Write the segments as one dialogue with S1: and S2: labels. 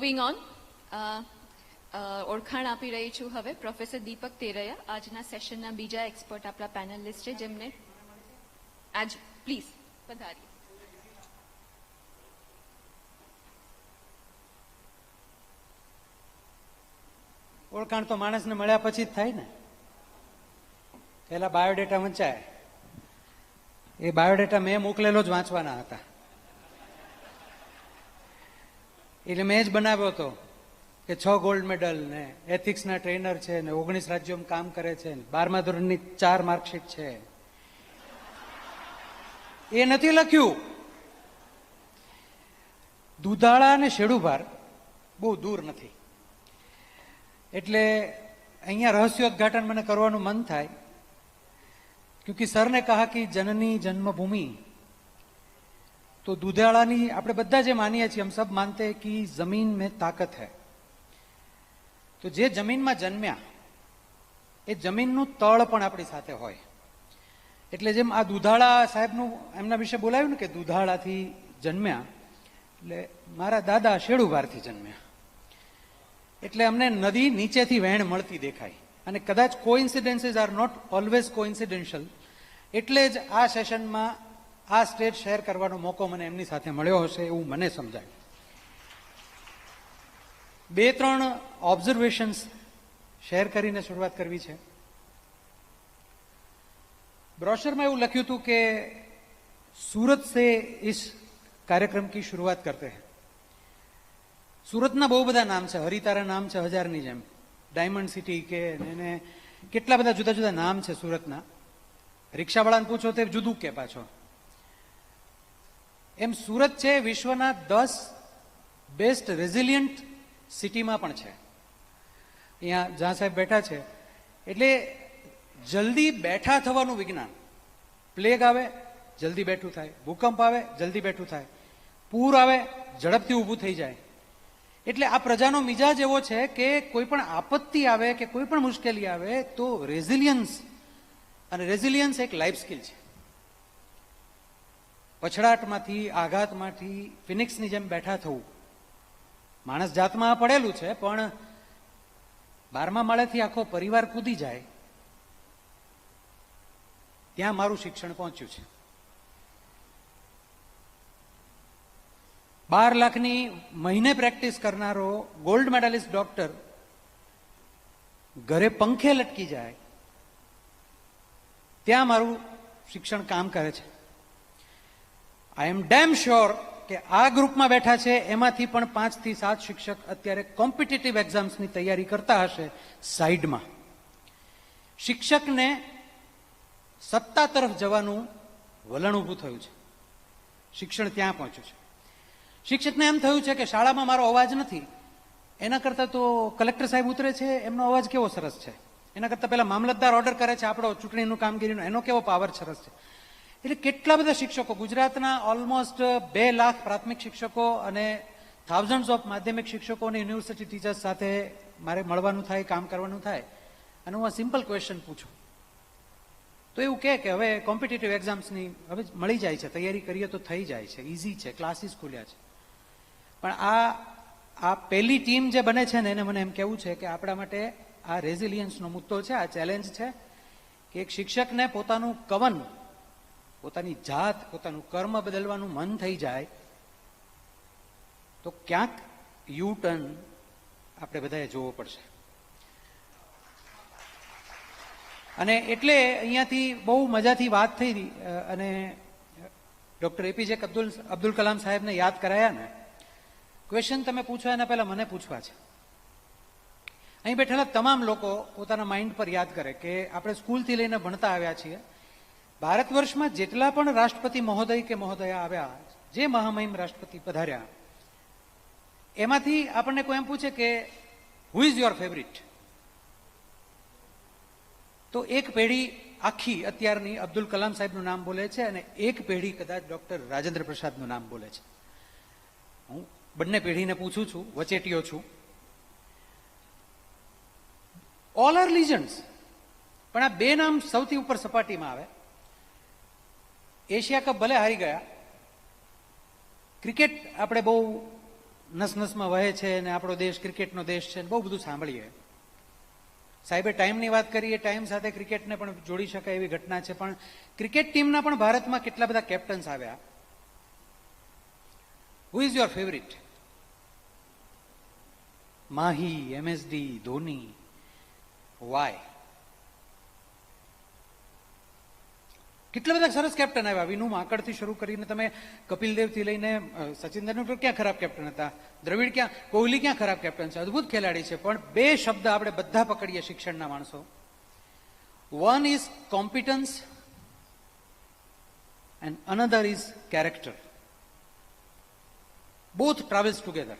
S1: Moving on, ઓળખાણ આપી રહી છું હવે પ્રોફેસર દીપક તેરૈયા, આજના સેશનના બીજા એક્સપર્ટ આપણા પેનલિસ્ટ છે, જેમને આજ પ્લીઝ પધારીએ.
S2: ઓળખાણ તો માણસને મળ્યા પછી જ થાય ને. પહેલા બાયોડેટા વંચાય, એ બાયોડેટા મેં મોકલેલો જ વાંચવાના હતા, એટલે મેં જ બનાવ્યો હતો કે 6 ગોલ્ડ મેડલ ને એથિક્સના ટ્રેનર છે ને 19 રાજ્યોમાં કામ કરે છે, 12મા ધોરણની 4 માર્કશીટ છે. એ નથી લખ્યું. દુધાળા અને શેડુભાર બહુ દૂર નથી, એટલે અહીંયા રહસ્યોદ્ઘાટન મને કરવાનું મન થાય, क्योंकि सर ने कहा कि जननी जन्मभूमि, तो दुधाड़ानी આપણે બધા જે માનીએ છીએ, हम सब मानते हैं कि जमीन में ताकत है. तो જે જમીનમાં જન્મ્યા એ જમીનનું તળ પણ આપણી સાથે હોય. એટલે જેમ આ દુધાળા સાહેબનું એમના વિશે બોલાયું ને કે દુધાળાથી જન્મ્યા, એટલે મારા દાદા શેડુભારથી જન્મ્યા, એટલે અમને નદી નીચેથી વહેણ મળતી દેખાય. અને કદાચ કોઇન્સિડન્સીસ આર નોટ ઓલવેઝ કોઇન્સિડેન્શિયલ, એટલે જ આ સેશનમાં આ સ્ટેજ શેર કરવાનો મોકો મને એમની સાથે મળ્યો હશે એવું મને સમજાય. 2-3 ઓબ્ઝર્વેશન્સ શેર કરીને શરૂઆત કરવી છે. ब्रोशर એવું લખ્યું હતું કે सूरत से इस कार्यक्रम की शुरुआत करते हैं. સુરતના બહુ બધા નામ છે, હરિતારા નામ છે 1000ની જેમ, ડાયમંડ સિટી કે એને કેટલા બધા જુદા જુદા નામ છે સુરતના. રિક્ષાવાળાને પૂછો તે જુદું કે પાછો. એમ સુરત છે વિશ્વના 10 બેસ્ટ રેઝિલિયન્ટ સિટીમાં પણ છે. અહીંયા જ્યાં સાહેબ બેઠા છે, એટલે જલ્દી બેઠા થવાનું વિજ્ઞાન. પ્લેગ આવે જલ્દી બેઠું થાય, ભૂકંપ આવે જલ્દી બેઠું થાય, પૂર આવે ઝડપથી ઊભું થઈ જાય. એટલે આ પ્રજાનો મિજાજ એવો છે કે કોઈ પણ આપત્તિ આવે કે કોઈ પણ મુશ્કેલી આવે તો રેઝિલિયન્સ, અને રેઝિલિયન્સ એક લાઈફ સ્કિલ છે. પછડાટમાંથી, આઘાતમાંથી ફિનિક્સની જેમ બેઠા થવું. માણસ જાતમાં પડેલું છે, પણ 12મા માળેથી આખો પરિવાર કૂદી જાય ત્યાં મારું શિક્ષણ પહોંચ્યું છે. 12 લાખની મહિને પ્રેક્ટિસ કરનારો ગોલ્ડ મેડલિસ્ટ ડોક્ટર ઘરે પંખે લટકી જાય ત્યાં મારું શિક્ષણ કામ કરે છે. આઈ એમ ડેમ શ્યોર કે આ ગ્રુપમાં બેઠા છે એમાંથી પણ 5 થી 7 શિક્ષક અત્યારે કોમ્પિટિટિવ એક્ઝામ્સની તૈયારી કરતા હશે સાઈડમાં. શિક્ષકને સત્તા તરફ જવાનું વલણ ઊભું થયું છે, શિક્ષણ ત્યાં પહોંચ્યું છે. શિક્ષકને એમ થયું છે કે શાળામાં મારો અવાજ નથી, એના કરતાં તો કલેક્ટર સાહેબ ઉતરે છે એમનો અવાજ કેવો સરસ છે, એના કરતાં પહેલા મામલતદાર ઓર્ડર કરે છે આપણો ચૂંટણીનું કામગીરીનો, એનો કેવો પાવર સરસ છે. એટલે કેટલા બધા શિક્ષકો, ગુજરાતના ઓલમોસ્ટ 2 લાખ પ્રાથમિક શિક્ષકો અને થાઉઝન્ડ્સ ઓફ માધ્યમિક શિક્ષકો અને યુનિવર્સિટી ટીચર્સ સાથે મારે મળવાનું થાય, કામ કરવાનું થાય. અને હું આ સિમ્પલ ક્વેશ્ચન પૂછું તો એવું કે હવે કોમ્પિટિટિવ એક્ઝામ્સની હવે મળી જાય છે, તૈયારી કરીએ તો થઈ જાય છે, ઇઝી છે, ક્લાસીસ ખુલ્યા છે. પણ આ પહેલી ટીમ જે બને છે ને એને મને એમ કહેવું છે કે આપણા માટે આ રેઝિલિયન્સનો મુદ્દો છે, આ ચેલેન્જ છે કે એક શિક્ષકને પોતાનું કવન, પોતાની જાત, પોતાનું કર્મ બદલવાનું મન થઈ જાય તો ક્યાંક યુ ટર્ન આપણે બધાએ જોવો પડશે. અને એટલે અહીંયાથી બહુ મજાથી વાત થઈ અને ડોક્ટર એપીજે અબ્દુલ કલામ સાહેબને યાદ કરાયા ને. ક્વેશ્ચન તમે પૂછો એના પહેલા મને પૂછવા છે. અહીં બેઠેલા તમામ લોકો પોતાના માઇન્ડ પર યાદ કરે કે આપણે સ્કૂલથી લઈને ભણતા આવ્યા છીએ. ભારત વર્ષમાં જેટલા પણ રાષ્ટ્રપતિ મહોદય કે મહોદયા આવ્યા, જે મહામહિમ રાષ્ટ્રપતિ પધાર્યા, એમાંથી આપણને કોઈ એમ પૂછે કે હુ ઇઝ યોર ફેવરિટ, તો એક પેઢી આખી અત્યારની અબ્દુલ કલામ સાહેબનું નામ બોલે છે અને એક પેઢી કદાચ ડોક્ટર રાજેન્દ્ર પ્રસાદનું નામ બોલે છે. હું બંને પેઢીને પૂછું છું, વચેટીયો છું. ઓલ આર લિજન્ડ્સ, પણ આ 2 નામ સૌથી ઉપર સપાટીમાં આવે. એશિયા કપ ભલે હારી ગયા, ક્રિકેટ આપણે બહુ નસનસમાં વહે છે અને આપણો દેશ ક્રિકેટનો દેશ છે, બહુ બધું સાંભળીએ. સાહેબે ટાઈમની વાત કરીએ, ટાઈમ સાથે ક્રિકેટને પણ જોડી શકાય એવી ઘટના છે. પણ ક્રિકેટ ટીમના પણ ભારતમાં કેટલા બધા કેપ્ટન્સ આવ્યા. Who is your favourite? Mahi, MSD, Dhoni. Why? કેટલા બધા સરસ કેપ્ટન આવ્યા. વિનુ માંકડથી શરૂ કરીને તમે કપિલદેવથી લઈને સચિન તેંડુલકર ક્યાં ખરાબ કેપ્ટન હતા, દ્રવિડ ક્યાં, કોહલી ક્યાં ખરાબ કેપ્ટન છે, અદભુત ખેલાડી છે. પણ બે શબ્દ આપણે બધા પકડીએ શિક્ષણના માણસો. One is competence and another is character. Both travels together.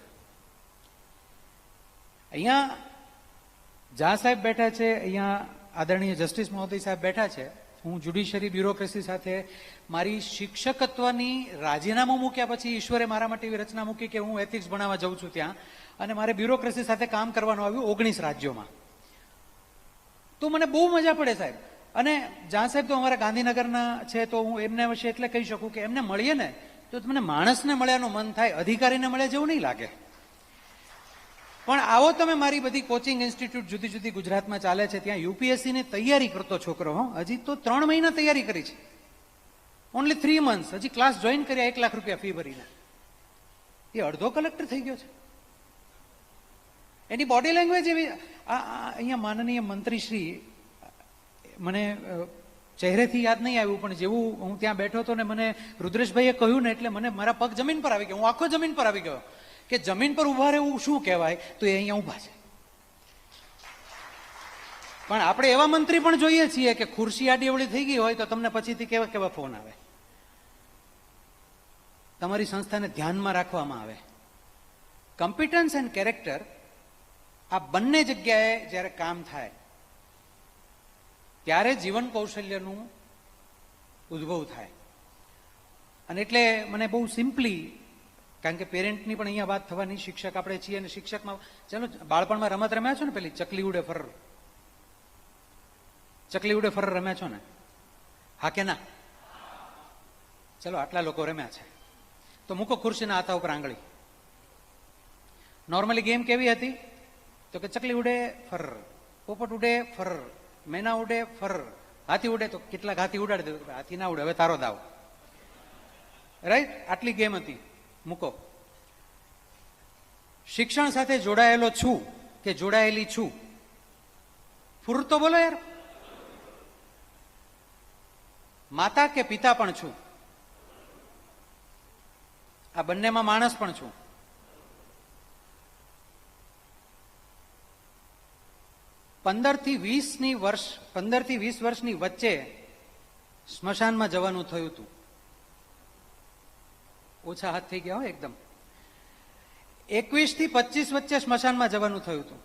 S2: અહીંયા ઝા સાહેબ બેઠા છે, અહીંયા આદરણીય જસ્ટિસ મહોદય સાહેબ બેઠા છે. હું જ્યુડિશરી બ્યુરોક્રેસી સાથે મારી શિક્ષકત્વની રાજીનામું મૂક્યા પછી ઈશ્વરે મારા માટે એવી રચના મૂકી કે હું એથિક્સ ભણાવવા જાઉં છું ત્યાં, અને મારે બ્યુરોક્રેસી સાથે કામ કરવાનું આવ્યું 19 રાજ્યોમાં. તો મને બહુ મજા પડે સાહેબ. અને જ્યાં સાહેબ તો અમારા ગાંધીનગરના છે, તો હું એમને વિશે એટલે કહી શકું કે એમને મળીએ ને તો મને માણસને મળ્યાનું મન થાય, અધિકારીને મળે જેવું નહીં લાગે. પણ આવો તમે મારી બધી કોચિંગ ઇન્સ્ટિટ્યૂટ જુદી જુદી ગુજરાતમાં ચાલે છે, ત્યાં યુપીએસસીની તૈયારી કરતો છોકરો, હજી તો 3 મહિના તૈયારી કરી છે, ઓનલી 3 months, હજી ક્લાસ જોઈન કર્યા 1 લાખ રૂપિયા ફી ભરીને. એ અડધો કલેક્ટર થઈ ગયો છે. એની બોડી લેંગ્વેજ એવી. અહીંયા માનનીય મંત્રીશ્રી, મને ચહેરેથી યાદ નહીં આવ્યું, પણ જેવું હું ત્યાં બેઠો હતો ને મને રુદ્રેશભાઈએ કહ્યું ને એટલે મને મારા પગ જમીન પર આવી ગયા. હું આખો જમીન પર આવી ગયો કે જમીન પર ઉભા રહેવું શું કહેવાય, તો એ અહીંયા ઉભા છે. પણ આપણે એવા મંત્રી પણ જોઈએ છીએ કે ખુરશી આડીઅવળી થઈ ગઈ હોય તો તમને પછીથી કેવા કેવા ફોન આવે, તમારી સંસ્થાને ધ્યાનમાં રાખવામાં આવે. કોમ્પિટન્સ એન્ડ કેરેક્ટર, આ બંને જગ્યાએ જ્યારે કામ થાય ત્યારે જીવન કૌશલ્યનું ઉદ્ભવ થાય. અને એટલે મને બહુ સિમ્પલી, કારણ કે પેરેન્ટની પણ અહીંયા વાત થવાની, શિક્ષક આપણે છીએ, અને શિક્ષકમાં ચાલો બાળપણમાં રમત રમ્યા છો ને, પેલી ચકલી ઉડે ફર, ચકલી ઉડે ફર રમ્યા છો ને? હા કે ના? ચલો આટલા લોકો રમ્યા છે તો મૂકો ખુરશીના હાથા ઉપર આંગળી. નોર્મલી ગેમ કેવી હતી? તો કે ચકલી ઉડે ફર, પોપટ ઉડે ફર, મેના ઉડે ફર, હાથી ઉડે તો કેટલાક હાથી ઉડાડી દે, હાથી ના ઉડે હવે તારો દાવ. રાઈટ? આટલી ગેમ હતી. મૂકો. શિક્ષણ સાથે જોડાયેલો છું કે જોડાયેલી છું? ફુર તો બોલો યાર. માતા કે પિતા પણ છું? આ બંનેમાં માણસ પણ છું. પંદર થી 20 વર્ષની વચ્ચે સ્મશાનમાં જવાનું થયું હતું. ઓછા હાથ થઈ ગયા હોય એકદમ. 21 થી 25 વચ્ચે સ્મશાનમાં જવાનું થયું હતું.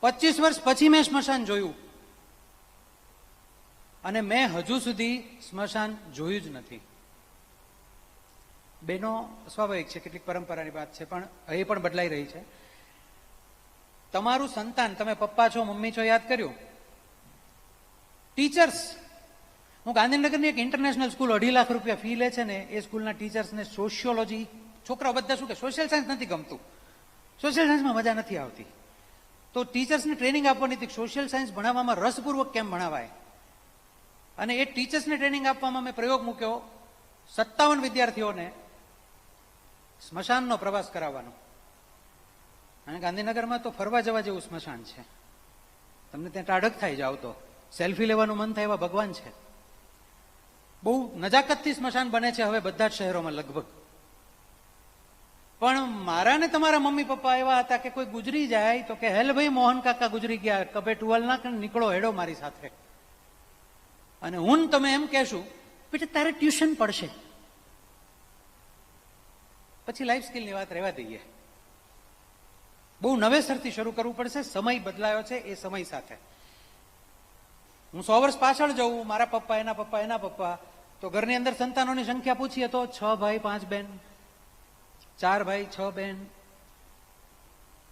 S2: 25 વર્ષ પછી મેં સ્મશાન જોયું, અને મેં હજુ સુધી સ્મશાન જોયું જ નથી. બેનો સ્વાભાવિક છે, કેટલીક પરંપરાની વાત છે, પણ એ પણ બદલાઈ રહી છે. તમારું સંતાન, તમે પપ્પા છો, મમ્મી છો, યાદ કર્યું? ટીચર્સ, હું ગાંધીનગરની એક ઇન્ટરનેશનલ સ્કૂલ 2.5 લાખ રૂપિયા ફી લે છે ને, એ સ્કૂલના ટીચર્સને સોશિયોલોજી, છોકરાઓ બધા શું કે સોશિયલ સાયન્સ નથી ગમતું, સોશિયલ સાયન્સમાં મજા નથી આવતી, તો ટીચર્સને ટ્રેનિંગ આપવાની હતી, સોશિયલ સાયન્સ ભણાવવામાં રસપૂર્વક કેમ ભણાવાય. અને એ ટીચર્સને ટ્રેનિંગ આપવામાં મેં પ્રયોગ મૂક્યો, 57 વિદ્યાર્થીઓને સ્મશાનનો પ્રવાસ કરાવવાનો. અને ગાંધીનગરમાં તો ફરવા જવા જેવું સ્મશાન છે, તમને ત્યાં ટાઢક થાય જાવ તો, સેલ્ફી લેવાનું મન થાય એવા ભગવાન છે. બહુ નજાકતથી સ્મશાન બને છે હવે બધા જ શહેરોમાં લગભગ. પણ મારા ને તમારા મમ્મી પપ્પા એવા હતા કે કોઈ ગુજરી જાય તો કે હેલ ભાઈ મોહન કાકા ગુજરી ગયા, કભે ટુવાલ ના નીકળો હેડો મારી સાથે. અને હું તમે એમ કહેશું બેટા તારે ટ્યુશન પડશે, પછી લાઈફ સ્કિલની વાત રહેવા દઈએ. બહુ નવેસરથી શરૂ કરવું પડશે. સમય બદલાયો છે, એ સમય સાથે હું 100 વર્ષ પાછળ જઉં, મારા પપ્પા, એના પપ્પા, એના પપ્પા, તો ઘરની અંદર સંતાનોની સંખ્યા પૂછીએ તો 6 ભાઈ 5 બહેન, 4 ભાઈ 6 બહેન,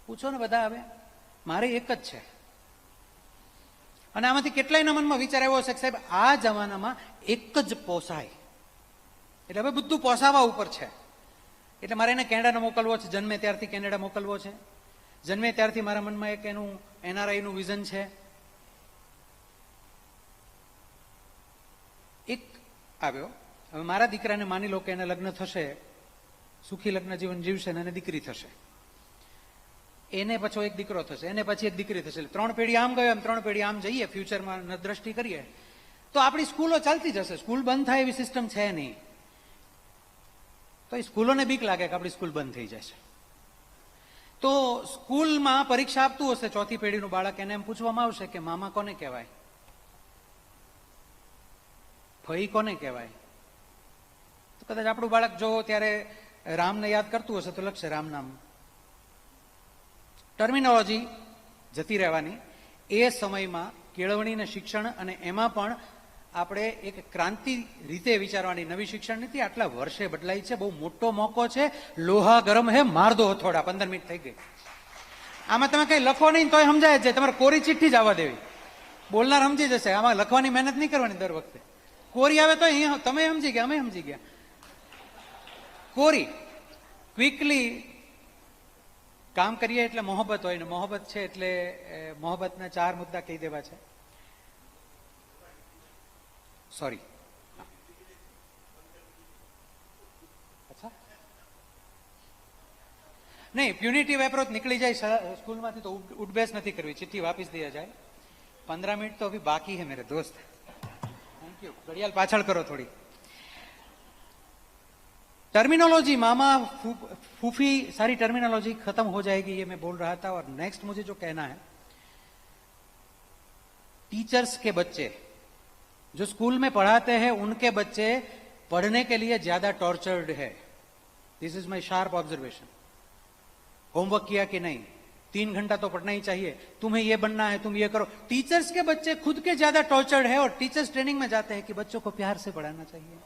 S2: પૂછો ને બધા. હવે મારે એક જ છે. અને આમાંથી કેટલાયના મનમાં વિચાર આવ્યો હશે કે સાહેબ આ જમાનામાં એક જ પોસાય, એટલે હવે બધું પોસાવા ઉપર છે. એટલે મારે એને કેનેડા મોકલવો છે, જન્મે ત્યારથી કેનેડા મોકલવો છે, જન્મે ત્યારથી મારા મનમાં એક એનું NRI નું વિઝન છે. એક આવ્યો, હવે મારા દીકરાને માની લો કે એને લગ્ન થશે, સુખી લગ્ન જીવન જીવશે ને એને દીકરી થશે, એને પછી એક દીકરો થશે, એને પછી એક દીકરી થશે, 3 પેઢી આમ ગયો એમ 3 પેઢી આમ જઈએ, ફ્યુચરમાં દ્રષ્ટિ કરીએ તો આપણી સ્કૂલો ચાલતી જશે. સ્કૂલ બંધ થાય એવી સિસ્ટમ છે નહીં. તો એ સ્કૂલોને બીક લાગે કે આપણી સ્કૂલ બંધ થઈ જશે. તો સ્કૂલમાં પરીક્ષા આપતું હશે 4થી પેઢીનું બાળક, એને એમ પૂછવામાં આવશે કે મામા કોને કહેવાય, ફઈ કોને કહેવાય. તો કદાચ આપણું બાળક જો ત્યારે રામને યાદ કરતું હશે તો લખશે રામ નામ. ટર્મિનોલોજી જતી રહેવાની. એ સમયમાં કેળવણી ને શિક્ષણ, અને એમાં પણ આપણે એક ક્રાંતિ રીતે વિચારવાની નવી શિક્ષણ નીતિ આટલા વર્ષે બદલાઈ છે. બહુ મોટો મોકો છે. લોહા ગરમ હે, માર દો હથોડા. 15 મિનિટ થઈ ગઈ. આમાં તમે કઈ લખો નહીં તોય સમજાય જ જાય. તમારે કોરી ચિઠ્ઠી જ આવવા દેવી, બોલનાર સમજી જશે. આમાં લખવાની મહેનત નહીં કરવાની. દર વખતે કોરી આવે તો તમે સમજી ગયા, અમે સમજી ગયા. કોરી ક્વિકલી કામ કરીએ એટલે મોહબ્બત હોય ને, મોહબ્બત છે એટલે મોહબ્બતના 4 મુદ્દા કહી દેવા છે. सॉरी, अच्छा नहीं, प्यूनिटिव अप्रोच निकली जाए स्कूल में तो उठबेस नहीं करवी, चिट्ठी वापिस दिया जाए. 15 मिनट तो अभी बाकी है मेरे दोस्त. Thank you. घड़ियाल पाछड़ करो थोड़ी. टर्मिनोलॉजी मामा फूफी सारी टर्मिनोलॉजी खत्म हो जाएगी, ये मैं बोल रहा था. और नेक्स्ट मुझे जो कहना है, टीचर्स के बच्चे जो स्कूल में पढ़ाते हैं उनके बच्चे पढ़ने के लिए ज्यादा टॉर्चर्ड है. This is my sharp observation. Homework किया कि नहीं, 3 घंटा तो पढ़ना ही चाहिए, तुम्हें ये बनना है, तुम ये करो. टीचर्स के बच्चे खुद के ज्यादा टॉर्चर्ड है. और टीचर्स ट्रेनिंग में जाते हैं कि बच्चों को प्यार से पढ़ाना चाहिए,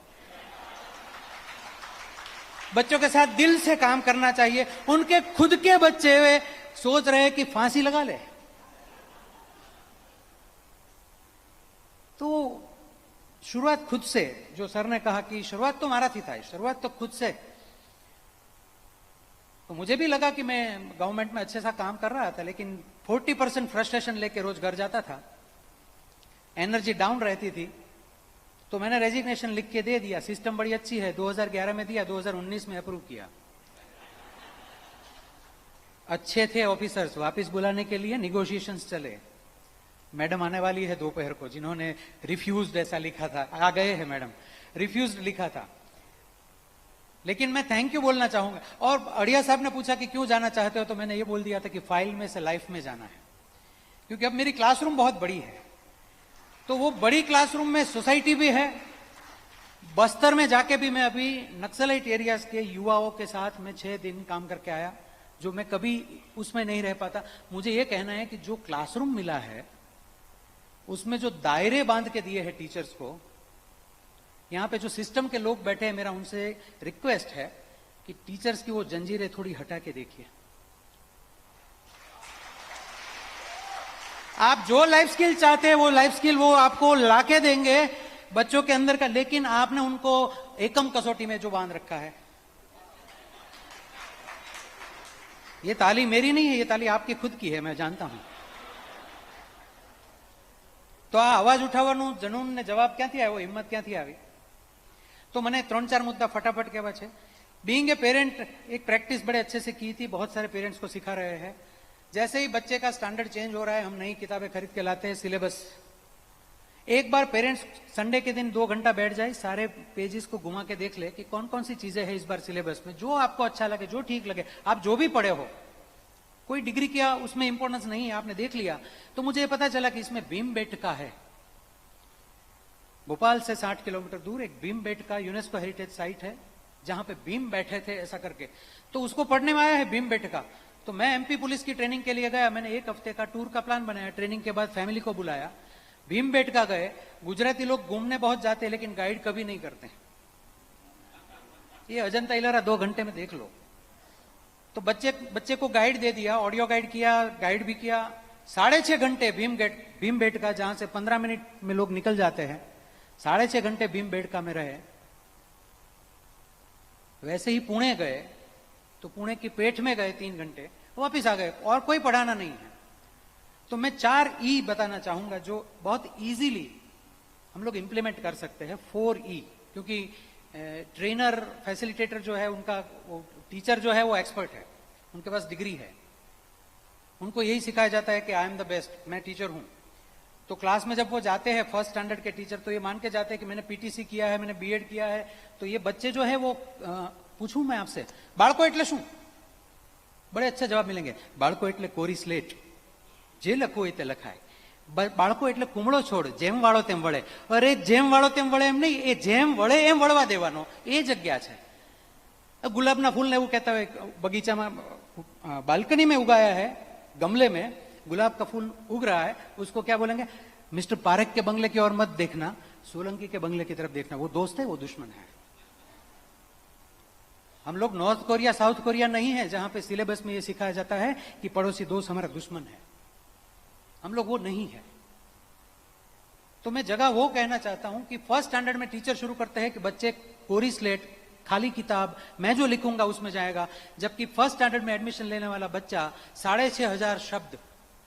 S2: बच्चों के साथ दिल से काम करना चाहिए. उनके खुद के बच्चे वे सोच रहे हैं कि फांसी लगा ले. तो शुरुआत खुद से, जो सर ने कहा कि शुरुआत तो मारा थी था, शुरुआत तो खुद से. तो मुझे भी लगा कि मैं गवर्नमेंट में अच्छे सा काम कर रहा था, लेकिन 40% फ्रस्ट्रेशन लेके रोज घर जाता था, एनर्जी डाउन रहती थी. तो मैंने रेजिग्नेशन लिख के दे दिया. सिस्टम बड़ी अच्छी है, 2011 में दिया, 2019 में अप्रूव किया. अच्छे थे ऑफिसर्स, वापिस बुलाने के लिए निगोशिएशंस चले. मैडम आने वाली है दोपहर को, जिन्होंने रिफ्यूज्ड ऐसा लिखा था, आ गए हैं मैडम, रिफ्यूज्ड लिखा था. लेकिन मैं थैंक यू बोलना चाहूंगा. और अड़िया साहब ने पूछा कि क्यों जाना चाहते हो, तो मैंने ये बोल दिया था कि फाइल में से लाइफ में जाना है. क्योंकि अब मेरी क्लासरूम बहुत बड़ी है, तो वो बड़ी क्लासरूम में सोसाइटी भी है. बस्तर में जाके भी मैं अभी नक्सलाइट एरियाज के युवाओं के साथ मैं 6 दिन काम करके आया, जो मैं कभी उसमें नहीं रह पाता. मुझे ये कहना है कि जो क्लासरूम मिला है उसमें जो दायरे बांध के दिए हैं टीचर्स को, यहां पे जो सिस्टम के लोग बैठे हैं, मेरा उनसे रिक्वेस्ट है कि टीचर्स की वो जंजीरें थोड़ी हटा के देखिए. आप जो लाइफ स्किल चाहते हैं वो लाइफ स्किल वो आपको लाके देंगे बच्चों के अंदर का, लेकिन आपने उनको एकम कसौटी में जो बांध रखा है. ये ताली मेरी नहीं है, ये ताली आपकी खुद की है, मैं जानता हूं. तो आ अवाज उठावવાનું જનૂન ને જવાબ ક્યાંથી આવ્યો, હિંમત ક્યાંથી આવી? तो मैंने 3-4 मुद्दा फटाफट कहवा है. बीइंग ए पेरेंट एक प्रैक्टिस बड़े अच्छे से की थी, बहुत सारे पेरेंट्स को सिखा रहे हैं. जैसे ही बच्चे का स्टैंडर्ड चेंज हो रहा है, हम नई किताबें खरीद के लाते हैं, सिलेबस. एक बार पेरेंट्स संडे के दिन 2 घंटा बैठ जाए, सारे पेजेस को घुमा के देख ले कि कौन कौन सी चीजें हैं इस बार सिलेबस में, जो आपको अच्छा लगे, जो ठीक लगे. आप जो भी पढ़े हो, कोई डिग्री किया उसमें इंपॉर्टेंस नहीं है, आपने देख लिया. तो मुझे पता चला कि इसमें भीमबेटका है. भोपाल से 60 किलोमीटर दूर एक भीमबेटका यूनेस्को हेरिटेज साइट है, जहां पे भीम बैठे थे ऐसा करके. तो उसको पढ़ने में आया है भीमबेटका. तो मैं एमपी पुलिस की ट्रेनिंग के लिए गया. मैंने 1 हफ्ते का टूर का प्लान बनाया. ट्रेनिंग के बाद फैमिली को बुलाया, भीमबेटका गए. गुजराती लोग घूमने बहुत जाते हैं, लेकिन गाइड कभी नहीं करते. ये अजंता इलोरा 2 घंटे में देख लो. तो बच्चे को गाइड दे दिया, ऑडियो गाइड किया, गाइड भी किया. 6.5 घंटे भीमबेटका, जहां से 15 मिनट में लोग निकल जाते हैं, 6.5 घंटे भीमबेटका में रहे. वैसे ही पुणे गए, तो पुणे की पेठ में गए 3 घंटे, वापिस आ गए और कोई पढ़ाना नहीं है। तो मैं 4 ई बताना चाहूंगा जो बहुत इजीली हम लोग इंप्लीमेंट कर सकते हैं। 4 ई, क्योंकि ट्रेनर फैसिलिटेटर जो है उनका, वो टीचर जो है वो एक्सपर्ट है, उनके पास डिग्री है, उनको यही सिखाया जाता है कि आई एम द बेस्ट, मैं टीचर हूं। तो क्लास में जब वो जाते हैं फर्स्ट स्टैंडर्ड के टीचर, तो ये मान के जाते हैं कि मैंने पीटीसी किया है, मैंने बीएड किया है। तो ये बच्चे जो है वो पूछूं मैं आपसे, बाळको एटले शुं? बड़े अच्छे जवाब मिलेंगे। बाळको एटले कोरी स्लेट, जे लखવું હોય તે લખાય। બાળકો એટલે કુમળો છોડ, જેમ વાળો તેમ વળે। અરે જેમ વાળો તેમ વળે એમ નહીં, એ જેમ વળે એમ વળવા દેવાનો, એ જગ્યા છે। ગુલાબના ફૂલને એવું કહેતા હોય, બગીચામાં બાલ્કની में उगाया है, गमले में गुलाब का फूल उग रहा है, उसको क्या बोलेंगे? मिस्टर पारेख के बंगले की ओर मत देखना, सोलंकी के बंगले की तरफ देखना। वो दोस्त है, वो दुश्मन है। हम लोग नॉर्थ कोरिया साउथ कोरिया नहीं है जहां पे सिलेबस में ये सिखाया जाता है कि पड़ोसी दोस्त हमारा दुश्मन है। हम लोग वो नहीं है। तो मैं जगह वो कहना चाहता हूं कि फर्स्ट स्टैंडर्ड में टीचर शुरू करते हैं कि बच्चे कोरी स्लेट, खाली किताब, मैं जो लिखूंगा उसमें जाएगा। जबकि फर्स्ट स्टैंडर्ड में एडमिशन लेने वाला बच्चा 6,500 शब्द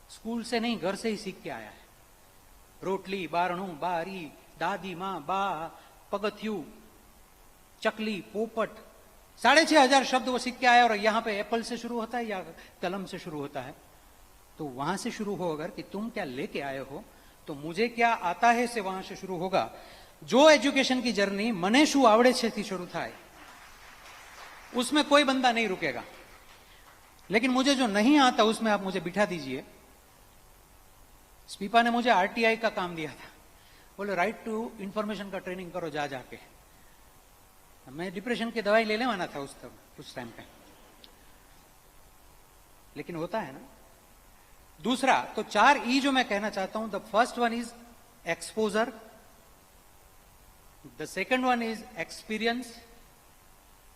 S2: स्कूल से नहीं, घर से ही सीख के आया है। रोटली, बारणू, बारी, दादी माँ, बा, पगथ्यू, चकली, पोपट, 6,500 शब्द वो सीख के आया। और यहां पे एप्पल से शुरू होता है या कलम से शुरू होता है? तो वहां से शुरू हो अगर कि तुम क्या लेके आए हो, तो मुझे क्या आता है से वहां से शुरू होगा। जो एजुकेशन की जर्नी मने शू आवड़े छे थी शुरू थाय, उसमें कोई बंदा नहीं रुकेगा। लेकिन मुझे जो नहीं आता उसमें आप मुझे बिठा दीजिए। स्पीपा ने मुझे आरटीआई का काम दिया था, बोले राइट टू इंफॉर्मेशन का ट्रेनिंग करो जा जाके। मैं डिप्रेशन की दवाई ले लेवाना था उस टाइम पे, लेकिन होता है ना। दूसरा, तो 4 ई जो मैं कहना चाहता हूं, the first one is exposure, the second one is experience,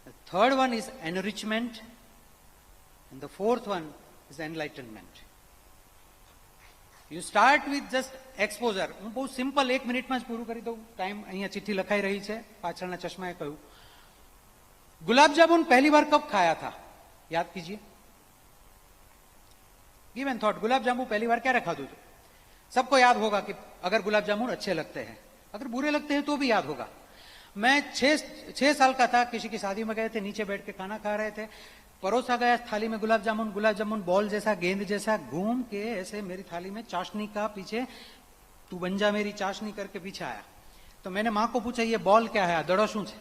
S2: the third one is enrichment and the fourth one is enlightenment. You start with just exposure. હું બહુ સિમ્પલ 1 મિનિટમાં જ પૂરું કરી દઉં, ટાઈમ અહીંયા ચિઠ્ઠી લખાઈ રહી છે, પાછળના ચશ્માએ કહ્યું। गुलाब जामुन पहली बार कब खाया था, याद कीजिए। Give and thought, gulab jamun पहली बार क्या रखा दो? सबको याद होगा कि अगर गुलाब जामुन अच्छे लगते हैं, अगर बुरे लगते हैं तो भी याद होगा। मैं 6 साल का था, किसी की शादी में गए थे, नीचे बैठ के खाना खा रहे थे, परोसा गया थाली में गुलाब जामुन बॉल जैसा, गेंद जैसा घूम के ऐसे मेरी थाली में चाशनी का पीछे, तू बन जा मेरी चाशनी करके पीछे आया। तो मैंने मां को पूछा ये बॉल क्या है, दड़ो शू है?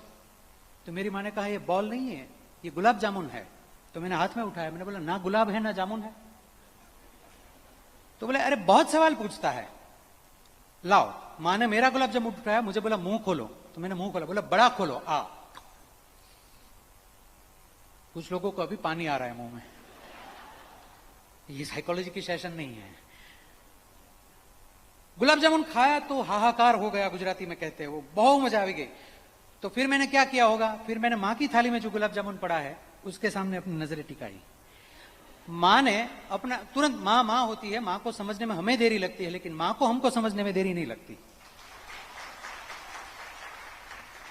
S2: तो मेरी मां ने कहा ये बॉल नहीं है, ये गुलाब जामुन है। तो मैंने हाथ में उठाया, मैंने बोला ना गुलाब है ना जामुन है। तो बोले अरे बहुत सवाल पूछता है, लाओ। मां ने मेरा गुलाब जामुन उठाया, मुझे बोला मुंह खोलो, तो मैंने मुंह खोला, बोला बड़ा खोलो आ। कुछ लोगों को अभी पानी आ रहा है मुंह में। ये साइकोलॉजी की सेशन नहीं है। गुलाब जामुन खाया तो हाहाकार हो गया, गुजराती में कहते हैं, वो बहुत मजा आ गई। तो फिर मैंने क्या किया होगा, फिर मैंने मां की थाली में जो गुलाब जामुन पड़ा है उसके सामने अपनी नजरें टिकाई। मां ने अपना तुरंत, मां होती है, मां को समझने में हमें देरी लगती है, लेकिन मां को हमको समझने में देरी नहीं लगती।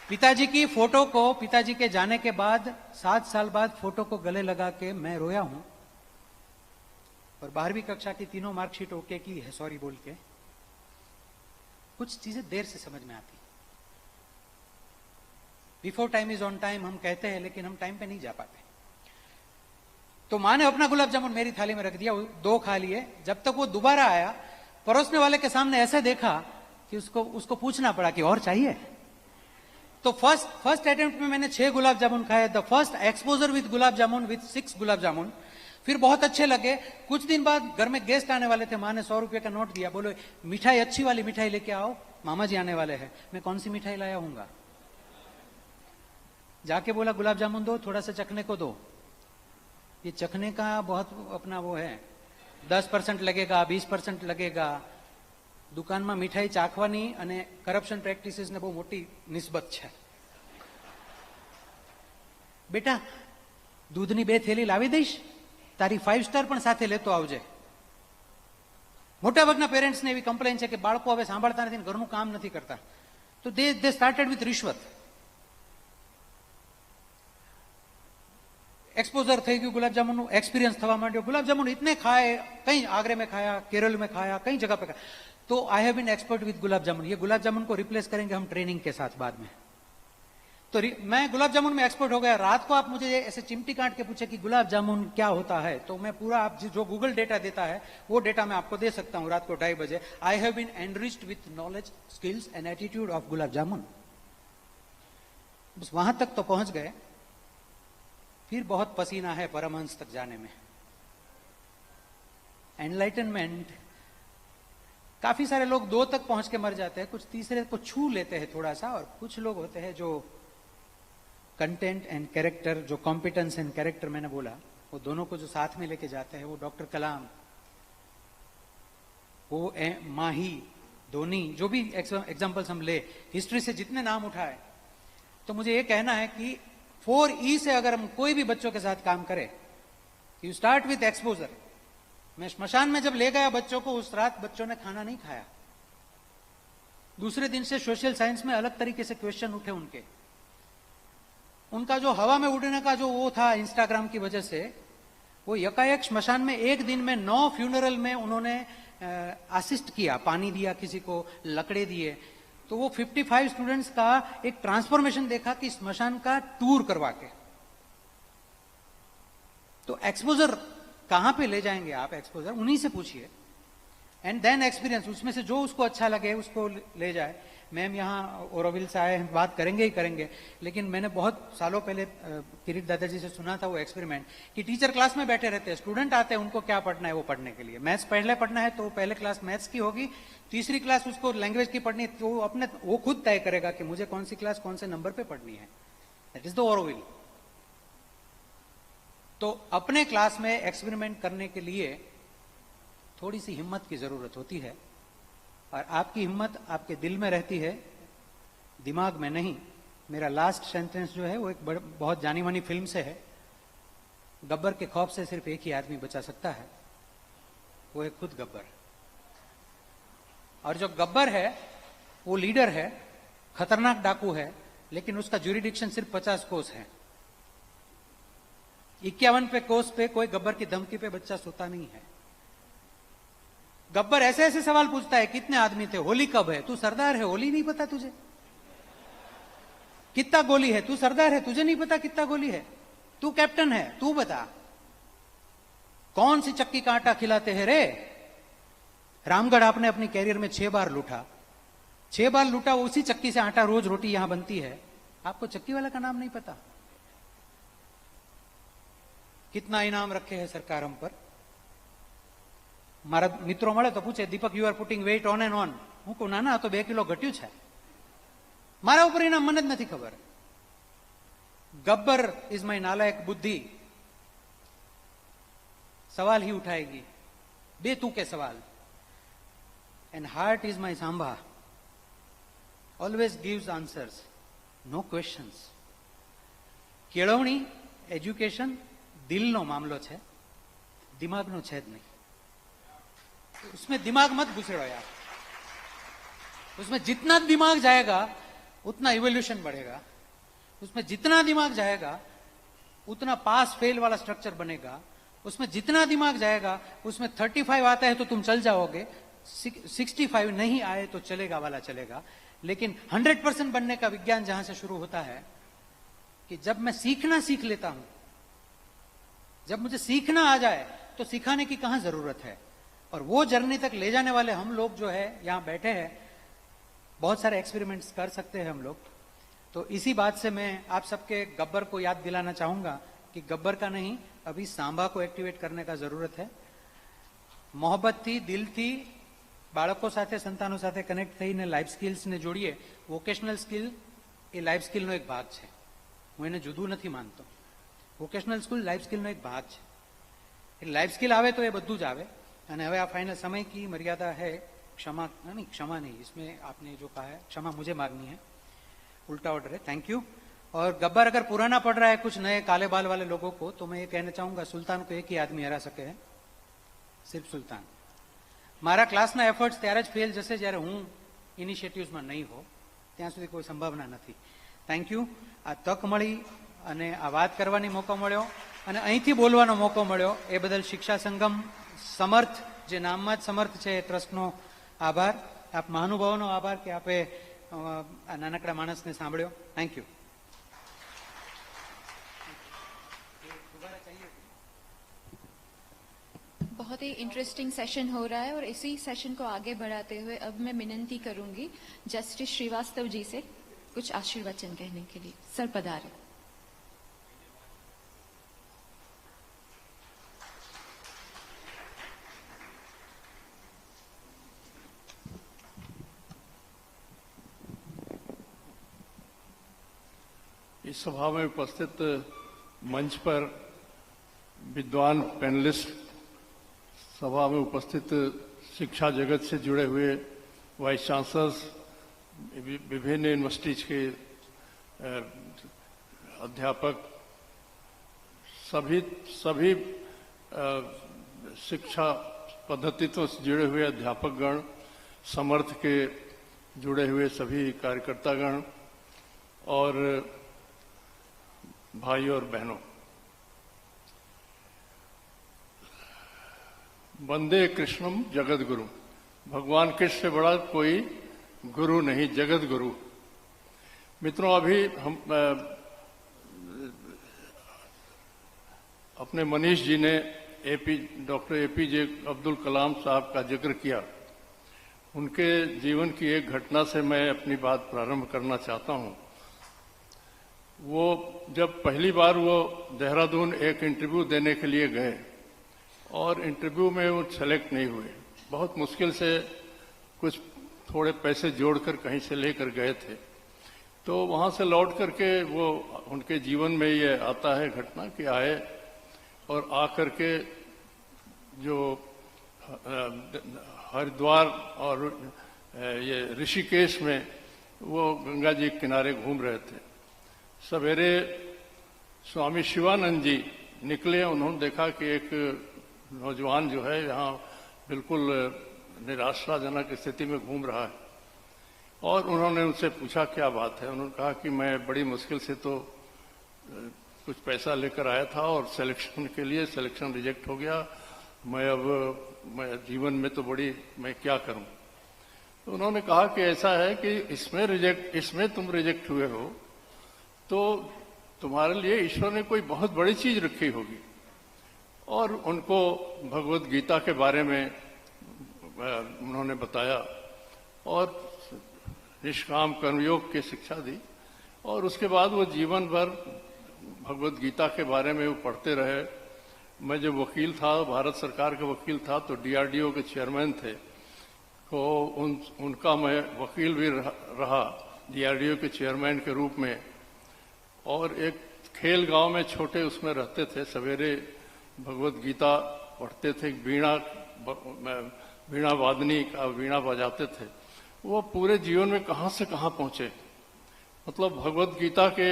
S2: पिताजी की फोटो को, पिताजी के जाने के बाद 7 साल बाद फोटो को गले लगा के मैं रोया हूं। और 12वीं कक्षा की तीनों मार्कशीट ओके की है, सॉरी बोल के। कुछ चीजें देर से समझ में आती। Before time is on time हम कहते हैं, लेकिन हम टाइम पे नहीं जा पाते। तो मां ने अपना गुलाब जामुन मेरी थाली में रख दिया, 2 खा लिए। जब तक वो दोबारा आया, परोसने वाले के सामने ऐसे देखा कि उसको पूछना पड़ा कि और चाहिए। तो फर्स्ट अटेम्प्ट में मैंने 6 गुलाब जामुन खाए। The first exposure with gulab jamun, with 6 gulab jamun. फिर बहुत अच्छे लगे। कुछ दिन बाद घर में गेस्ट आने वाले थे, मां ने 100 रुपए का नोट दिया, बोलो मिठाई, अच्छी वाली मिठाई लेके आओ, मामा जी आने वाले हैं। मैं कौन सी मिठाई लाया हूंगा? जाके बोला गुलाब जामुन दो, थोड़ा सा चखने को दो। ये चखने का बहुत अपना वो है, 10% लगेगा, 20% लगेगा। દુકાનમાં મીઠાઈ ચાખવાની અને કરપ્શન પ્રેક્ટિસીસને બહુ મોટી નિસ્બત છે। બેટા દૂધની 2 થેલી લાવી દઈશ, તારી 5 સ્ટાર પણ સાથે લેતો આવજે। મોટાભાગના પેરેન્ટ્સને એવી કમ્પ્લેન છે કે બાળકો હવે સાંભળતા નથી, ઘરનું કામ નથી કરતા। તો દે સ્ટાર્ટેડ વિથ રિશ્વત। एक्सपोजर થઈ ગયું ગુલાબ જામુનનું, एक्सपीरियंस થવા માંડ્યો. ગુલાબ જામુન इतने खाए, कहीं आगरे में खाया, केरल में खाया, कई जगह पे खाया. तो I have been expert with gulab jamun. ये गुलाब जामुन को रिप्लेस करेंगे हम ट्रेनिंग के साथ बाद में. तो मैं गुलाब जामुन में एक्सपर्ट हो गया. रात को आप मुझे ऐसे चिमटी काट के पूछे कि गुलाब जामुन क्या होता है, तो मैं पूरा आप जो गूगल डेटा देता है वो डेटा मैं आपको दे सकता हूं रात को 2:30 बजे. I have been enriched with knowledge, skills and attitude of gulab jamun. बस वहां तक तो पहुंच गए, फिर बहुत पसीना है परमहंस तक जाने में. एनलाइटनमेंट, काफी सारे लोग 2 तक पहुंच के मर जाते हैं, कुछ तीसरे को छू लेते हैं थोड़ा सा, और कुछ लोग होते हैं जो कंटेंट एंड कैरेक्टर, जो कॉम्पिटेंस एंड कैरेक्टर मैंने बोला, वो दोनों को जो साथ में लेके जाते हैं, वो डॉक्टर कलाम, वो माही, धोनी, जो भी एग्जांपल्स हम ले, हिस्ट्री से जितने नाम उठाए, तो मुझे ये कहना है कि 4E से अगर हम कोई भी बच्चों के साथ काम करें, यू स्टार्ट विथ एक्सपोजर. मैं श्मशान में जब ले गया बच्चों को, उस रात बच्चों ने खाना नहीं खाया. दूसरे दिन से सोशल साइंस में अलग तरीके से क्वेश्चन उठे उनके. उनका जो हवा में उड़ने का जो वो था इंस्टाग्राम की वजह से, वो यकायक श्मशान में एक दिन में 9 फ्यूनरल में उन्होंने असिस्ट किया, पानी दिया किसी को, लकड़े दिए. तो वो 55 स्टूडेंट्स का एक ट्रांसफॉर्मेशन देखा कि श्मशान का टूर करवा के. तो एक्सपोजर कहां पे ले जाएंगे आप? एक्सपोजर उन्हीं से पूछिए, एंड देन एक्सपीरियंस, उसमें से जो उसको अच्छा लगे उसको ले जाए. मैम यहाँ ओरोविल से आए हैं, बात करेंगे ही करेंगे, लेकिन मैंने बहुत सालों पहले किरीट दादाजी से सुना था वो एक्सपेरिमेंट कि टीचर क्लास में बैठे रहते हैं, स्टूडेंट आते हैं, उनको क्या पढ़ना है वो पढ़ने के लिए. मैथ्स पहले पढ़ना है तो पहले क्लास मैथ्स की होगी, तीसरी क्लास उसको लैंग्वेज की पढ़नी है, तो वो खुद तय करेगा कि मुझे कौन सी क्लास कौन से नंबर पे पढ़नी है. That is the Auroville. तो अपने क्लास में एक्सपेरिमेंट करने के लिए थोड़ी सी हिम्मत की जरूरत होती है, और आपकी हिम्मत आपके दिल में रहती है, दिमाग में नहीं. मेरा लास्ट सेंटेंस जो है वो एक बहुत जानी मानी फिल्म से है. गब्बर के खौफ से सिर्फ एक ही आदमी बचा सकता है, वो है खुद गब्बर. और जो गब्बर है वो लीडर है, खतरनाक डाकू है, लेकिन उसका ज्यूरिडिक्शन सिर्फ 50 कोस है. 51 पे कोस पे कोई गब्बर की धमकी पे बच्चा सोता नहीं है. गब्बर ऐसे ऐसे सवाल पूछता है, कितने आदमी थे, होली कब है, तू सरदार है, होली नहीं पता तुझे, कितना गोली है, तू सरदार है, तुझे नहीं पता कितना गोली है, तू कैप्टन है, तू बता, कौन सी चक्की का आटा खिलाते हैं रे. रामगढ़ आपने अपनी कैरियर में 6 बार लूटा, 6 बार लूटा, उसी चक्की से आटा रोज रोटी यहां बनती है, आपको चक्की वाला का नाम नहीं पता. कितना इनाम रखे हैं सरकार हम पर. मारा मित्रों મળે તો પૂછે, Deepak you are putting weight on and on. હું કહું ના ના, તો 2 કિલો ઘટ્યું છે. મારા ઉપર ઇનામ મને જ નથી ખબર. ગબ્બર ઇઝ માય નાલાયક બુદ્ધિ. સવાલ ही उठाएगी, बेतुके सवाल. एंड हार्ट इज माय सांभा, always gives answers, no questions. केळवणी, एज्युकेशन दिलનો मामलो છે, दिमागનો છે જ नहीं. उसमें दिमाग मत घुसेड़ो यार. उसमें जितना दिमाग जाएगा उतना इवोल्यूशन बढ़ेगा. उसमें जितना दिमाग जाएगा उतना पास फेल वाला स्ट्रक्चर बनेगा. उसमें जितना दिमाग जाएगा उसमें 35 आता है तो तुम चल जाओगे, 65 नहीं आए तो चलेगा वाला चलेगा. लेकिन 100% बनने का विज्ञान जहां से शुरू होता है कि जब मैं सीखना सीख लेता हूं, जब मुझे सीखना आ जाए तो सिखाने की कहां जरूरत है. और वो जर्नी तक ले जाने वाले हम लोग जो है यहां बैठे हैं, बहुत सारे एक्सपेरिमेंट्स कर सकते हैं हम लोग. तो इसी बात से मैं आप सबके गब्बर को याद दिलाना चाहूंगा कि गब्बर का नहीं, अभी सांभा को एक्टिवेट करने का जरूरत है. मोहब्बत थी, दिल थी, બાળકો સાથે, સંતાનો સાથે કનેક્ટ થઈને લાઈફ સ્કિલ્સને જોડીએ. વોકેશનલ સ્કિલ એ લાઈફ સ્કિલનો એક ભાગ છે, હું એને જુદું નથી માનતો. વોકેશનલ સ્કિલ લાઈફ સ્કિલનો એક ભાગ છે. એટલે લાઈફ સ્કિલ આવે તો એ બધું જ આવે. અને હવે આ फाइनल समय की मर्यादा है, क्षमा नहीं, क्षमा नहीं, इसमें आपने जो कहा है क्षमा मुझे मांगनी है, उल्टा ऑर्डर है. Thank you. और गब्बर अगर पुराना पड़ रहा है कुछ नए काले बाल वाले लोगों को, तो मैं ये कहना चाहूंगा, सुल्तान को एक ही आदमी हरा सके है, सिर्फ सुल्तान. मारा क्लासना एफर्ट्स त्यारे ज फेल जशे ज्यारे हूँ इनिशिएटिव्स में नहीं हो, ત્યાં સુધી કોઈ સંભાવના નથી. Thank you. આ તક મળી અને આ વાત કરવાની મોકો મળ્યો. અને અહીંથી બોલવાનો મોકો મળ્યો એ બદલ શિક્ષા સંગમ સમર્થ, જે નામમાં જ સમર્થ છે, એ ટ્રસ્ટનો આભાર. આપ મહાનુભાવોનો આભાર કે આપે આ નાનકડા માણસને સાંભળ્યો. Thank you.
S1: बहुत ही इंटरेस्टिंग सेशन हो रहा है और इसी सेशन को आगे बढ़ाते हुए अब मैं विनंती करूंगी जस्टिस श्रीवास्तव जी से कुछ आशीर्वचन कहने के लिए. सर पधारे.
S3: इस सभा में उपस्थित मंच पर विद्वान पैनलिस्ट, सभा में उपस्थित शिक्षा जगत से जुड़े हुए वाइस चांसलर्स, विभिन्न यूनिवर्सिटीज के अध्यापक, सभी शिक्षा पद्धतियों से जुड़े हुए अध्यापकगण, समर्थ के जुड़े हुए सभी कार्यकर्तागण और भाइयों और बहनों, वंदे कृष्णम जगत गुरु. भगवान कृष्ण से बड़ा कोई गुरु नहीं, जगत गुरु. मित्रों, अभी हम अपने मनीष जी ने डॉक्टर एपीजे अब्दुल कलाम साहब का जिक्र किया. उनके जीवन की एक घटना से मैं अपनी बात प्रारंभ करना चाहता हूं. वो जब पहली बार वो देहरादून एक इंटरव्यू देने के लिए गए और इंटरव्यू में वो सेलेक्ट नहीं हुए, बहुत मुश्किल से कुछ थोड़े पैसे जोड़कर कहीं से लेकर गए थे. तो वहां से लौट करके वो उनके जीवन में ये आता है घटना कि आए और आकर के जो हरिद्वार और ये ऋषिकेश में वो गंगा जी के किनारे घूम रहे थे. सवेरे स्वामी शिवानंद जी निकले. उन्होंने देखा कि एक नौजवान जो है यहाँ बिल्कुल निराशाजनक स्थिति में घूम रहा है और उन्होंने उनसे पूछा क्या बात है. उन्होंने कहा कि मैं बड़ी मुश्किल से तो कुछ पैसा लेकर आया था और सिलेक्शन के लिए सिलेक्शन रिजेक्ट हो गया. मैं जीवन में तो मैं क्या करूं. तो उन्होंने कहा कि ऐसा है कि इसमें तुम रिजेक्ट हुए हो तो तुम्हारे लिए ईश्वर ने कोई बहुत बड़ी चीज रखी होगी. और उनको भगवत गीता के बारे में उन्होंने बताया और निष्काम कर्मयोग की शिक्षा दी. और उसके बाद वो जीवन भर भगवत गीता के बारे में वो पढ़ते रहे. मैं जब वकील था, भारत सरकार का वकील था, तो डीआरडीओ के चेयरमैन थे, तो उनका मैं वकील भी रहा डीआरडीओ के चेयरमैन के रूप में. और एक खेल गांव में छोटे उसमें रहते थे. सवेरे भगवत गीता पढ़ते थे. वीणा वादनी का वीणा बजाते थे. वो पूरे जीवन में कहां से कहां पहुंचे. मतलब भगवत गीता के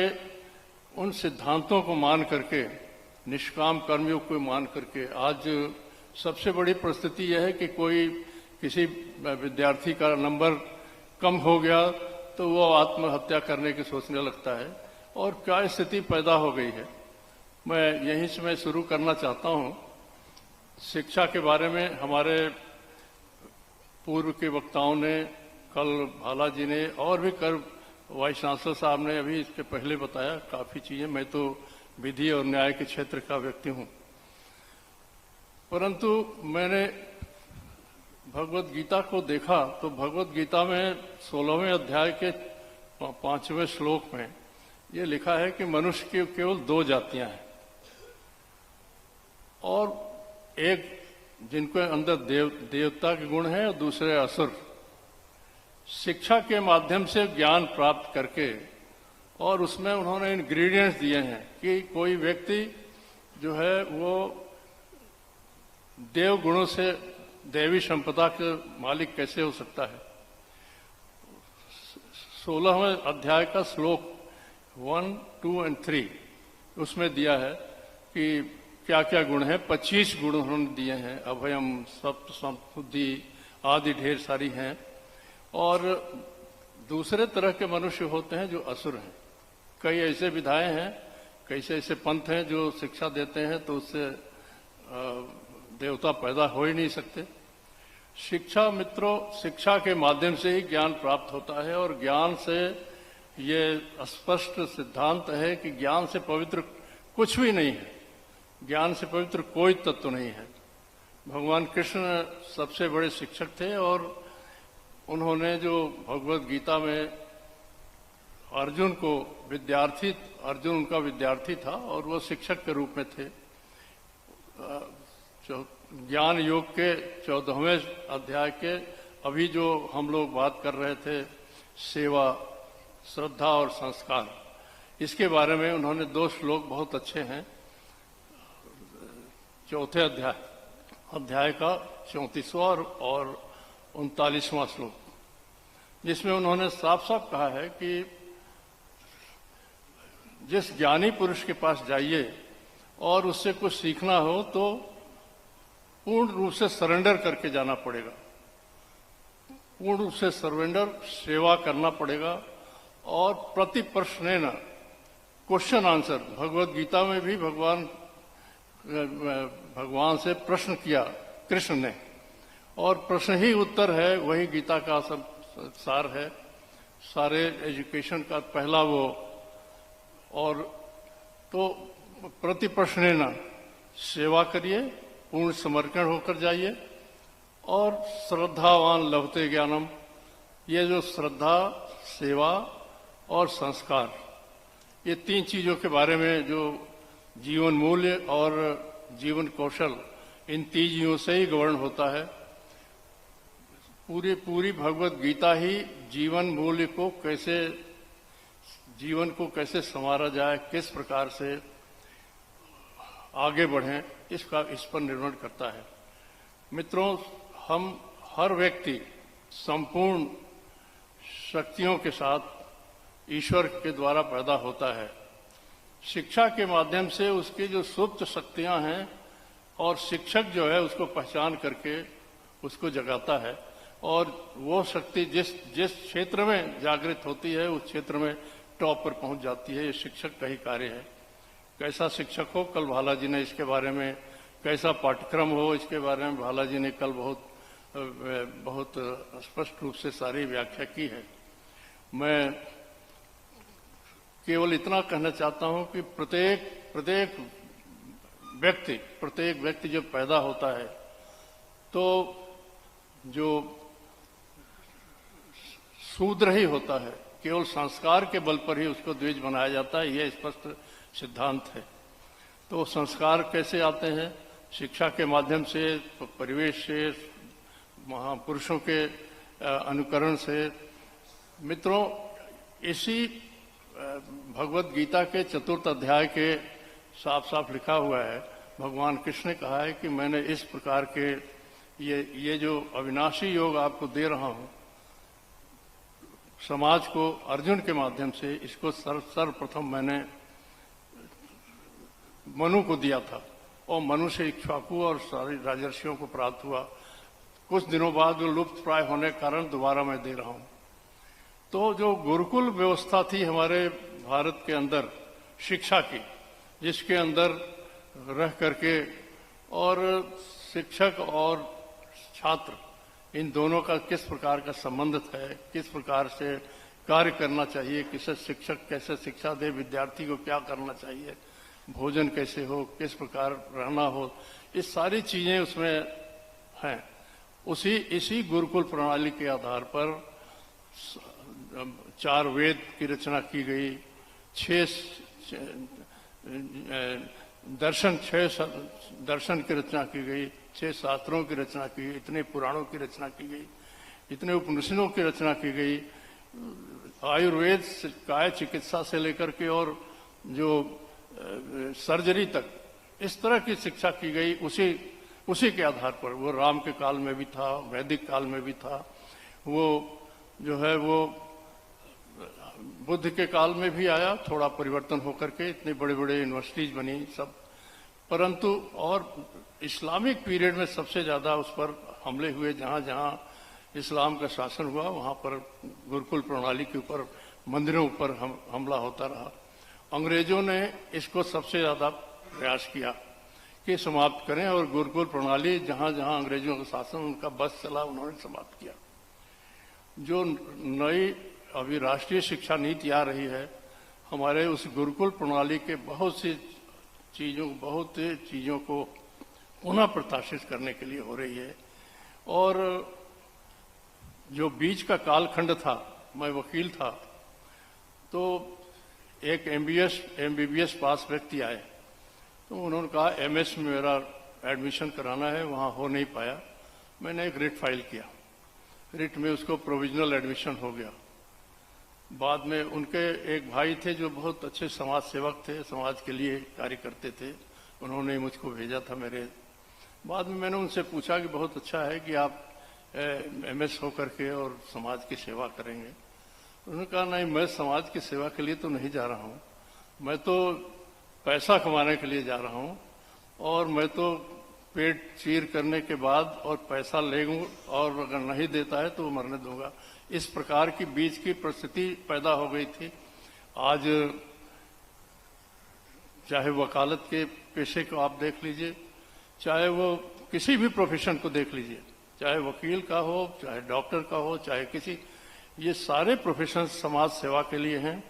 S3: उन सिद्धांतों को मान करके, निष्काम कर्मयोग को मान करके, आज सबसे बड़ी परिस्थिति यह है कि किसी विद्यार्थी का नंबर कम हो गया तो वो आत्महत्या करने की सोचने लगता है. और क्या स्थिति पैदा हो गई है. मैं यहीं से मैं शुरू करना चाहता हूं. शिक्षा के बारे में हमारे पूर्व के वक्ताओं ने, कल भाला जी ने और भी वाइस चांसलर साहब ने अभी इसके पहले बताया काफी चीजें. मैं तो विधि और न्याय के क्षेत्र का व्यक्ति हूं, परंतु मैंने भगवत गीता को देखा तो भगवत गीता में 16वें अध्याय के 5वें श्लोक में ये लिखा है कि मनुष्य की केवल 2 जातियां हैं और एक जिनको अंदर देवता के गुण हैं और दूसरे असुर. शिक्षा के माध्यम से ज्ञान प्राप्त करके और उसमें उन्होंने इंग्रेडिएंट्स दिए हैं कि कोई व्यक्ति जो है वो देव गुणों से दैवी संपदा के मालिक कैसे हो सकता है. 16वें अध्याय का श्लोक 1, 2 और 3 उसमें दिया है कि क्या क्या गुण है. 25 गुण उन्होंने दिए हैं. अभयम, सप्त, संबुद्धि आदि ढेर सारी हैं. और दूसरे तरह के मनुष्य होते हैं जो असुर हैं. कई ऐसे विधाएं हैं, कैसे ऐसे पंथ हैं जो शिक्षा देते हैं तो उससे देवता पैदा हो ही नहीं सकते। शिक्षा मित्रों, शिक्षा के माध्यम से ही ज्ञान प्राप्त होता है और ज्ञान से ये स्पष्ट सिद्धांत है कि ज्ञान से पवित्र कुछ भी नहीं है, ज्ञान से पवित्र कोई तत्व नहीं है। भगवान कृष्ण सबसे बड़े शिक्षक थे और उन्होंने जो भगवत गीता में अर्जुन उनका विद्यार्थी था और वो शिक्षक के रूप में थे। ज्ञान योग के 14वें अध्याय के अभी जो हम लोग बात कर रहे थे, सेवा, श्रद्धा और संस्कार, इसके बारे में उन्होंने 2 श्लोक बहुत अच्छे हैं। 4थे अध्याय का 34वां और 39वां श्लोक, जिसमें उन्होंने साफ साफ कहा है कि जिस ज्ञानी पुरुष के पास जाइए और उससे कुछ सीखना हो तो पूर्ण रूप से सरेंडर करके जाना पड़ेगा, पूर्ण रूप से सरेंडर, सेवा करना पड़ेगा और प्रति प्रश्न क्वेश्चन आंसर। भगवत गीता में भी भगवान से प्रश्न किया कृष्ण ने और प्रश्न ही उत्तर है, वही गीता का सब सार है, सारे एजुकेशन का पहला वो। और तो प्रति प्रश्न सेवा करिए, पूर्ण समर्पण होकर जाइए और श्रद्धावान लभते ज्ञानम, ये जो श्रद्धा, सेवा और संस्कार, ये 3 चीजों के बारे में जो जीवन मूल्य और जीवन कौशल, इन 3 चीजों से ही गवर्न होता है। पूरी भगवत गीता ही जीवन मूल्य को कैसे, जीवन को कैसे संवारा जाए, किस प्रकार से आगे बढ़ें, इस पर निर्भर करता है। मित्रों, हम हर व्यक्ति संपूर्ण शक्तियों के साथ ईश्वर के द्वारा पैदा होता है। शिक्षा के माध्यम से उसकी जो सुप्त शक्तियां हैं और शिक्षक जो है उसको पहचान करके उसको जगाता है और वो शक्ति जिस क्षेत्र में जागृत होती है उस क्षेत्र में टॉप पर पहुंच जाती है। ये शिक्षक का ही कार्य है। कैसा शिक्षक हो, कल भाला जी ने इसके बारे में, कैसा पाठ्यक्रम हो, इसके बारे में भाला जी ने कल बहुत स्पष्ट रूप से सारी व्याख्या की है। मैं केवल इतना कहना चाहता हूं कि प्रत्येक व्यक्ति जब पैदा होता है तो जो शूद्र ही होता है, केवल संस्कार के बल पर ही उसको द्विज बनाया जाता है, यह स्पष्ट सिद्धांत है। तो संस्कार कैसे आते हैं? शिक्षा के माध्यम से, परिवेश से, महापुरुषों के अनुकरण से। मित्रों, इसी भगवत गीता के 4th अध्याय के साफ साफ लिखा हुआ है, भगवान कृष्ण ने कहा है कि मैंने इस प्रकार के ये जो अविनाशी योग आपको दे रहा हूं समाज को अर्जुन के माध्यम से, इसको सर्वप्रथम मैंने मनु को दिया था और मनु से इक्ष्वाकु और सारे राजर्षियों को प्राप्त हुआ। कुछ दिनों बाद वो लुप्त प्राय होने के कारण दोबारा मैं दे रहा हूं। तो जो गुरुकुल व्यवस्था थी हमारे भारत के अंदर शिक्षा की, जिसके अंदर रह करके और शिक्षक और छात्र इन दोनों का किस प्रकार का संबंध है, किस प्रकार से कार्य करना चाहिए, किसे शिक्षक कैसे शिक्षा दे, विद्यार्थी को क्या करना चाहिए, भोजन कैसे हो, किस प्रकार रहना हो, ये सारी चीजें उसमें हैं। इसी गुरुकुल प्रणाली के आधार पर 4 वेद की रचना की गई, 6 दर्शन की रचना की गई, 6 शास्त्रों की रचना की गई, इतने पुराणों की रचना की गई, इतने उपनिषदों की रचना की गई, आयुर्वेद काय चिकित्सा से लेकर के और जो सर्जरी तक, इस तरह की शिक्षा की गई। उसी के आधार पर वो राम के काल में भी था, वैदिक काल में भी था, वो जो है वो बुद्ध के काल में भी आया, थोड़ा परिवर्तन होकर के इतने बड़े बड़े यूनिवर्सिटीज बनी सब। परंतु और इस्लामिक पीरियड में सबसे ज्यादा उस पर हमले हुए, जहां जहां इस्लाम का शासन हुआ वहां पर गुरुकुल प्रणाली के ऊपर, मंदिरों पर हमला होता रहा। अंग्रेजों ने इसको सबसे ज्यादा प्रयास किया कि समाप्त करें, और गुरुकुल प्रणाली जहां जहां अंग्रेजों का शासन उनका बस चला उन्होंने समाप्त किया। जो नई अभी राष्ट्रीय शिक्षा नीति आ रही है, हमारे उस गुरुकुल प्रणाली के बहुत सी चीजों को पुनः प्रकाशित करने के लिए हो रही है। और जो बीच का कालखंड था, मैं वकील था, तो एक एमबीबीएस पास व्यक्ति आए, तो उन्होंने कहा एमएस में मेरा एडमिशन कराना है, वहाँ हो नहीं पाया। मैंने एक रिट फाइल किया, रिट में उसको प्रोविजनल एडमिशन हो गया। बाद में उनके एक भाई थे जो बहुत अच्छे समाज सेवक थे, समाज के लिए कार्य करते थे, उन्होंने मुझको भेजा था मेरे। बाद में मैंने उनसे पूछा कि बहुत अच्छा है कि आप एमएस होकर के और समाज की सेवा करेंगे। उन्होंने कहा नहीं, मैं समाज की सेवा के लिए तो नहीं जा रहा हूँ, मैं तो पैसा कमाने के लिए जा रहा हूँ, और मैं तो पेट चीर करने के बाद और पैसा ले लूँ, और अगर नहीं देता है तो मरने दूंगा। इस प्रकार की बीच की परिस्थिति पैदा हो गई थी। आज चाहे वकालत के पेशे को आप देख लीजिए, चाहे वो किसी भी प्रोफेशन को देख लीजिए, चाहे वकील का हो, चाहे डॉक्टर का हो, चाहे किसी, ये सारे प्रोफेशन समाज सेवा के लिए हैं।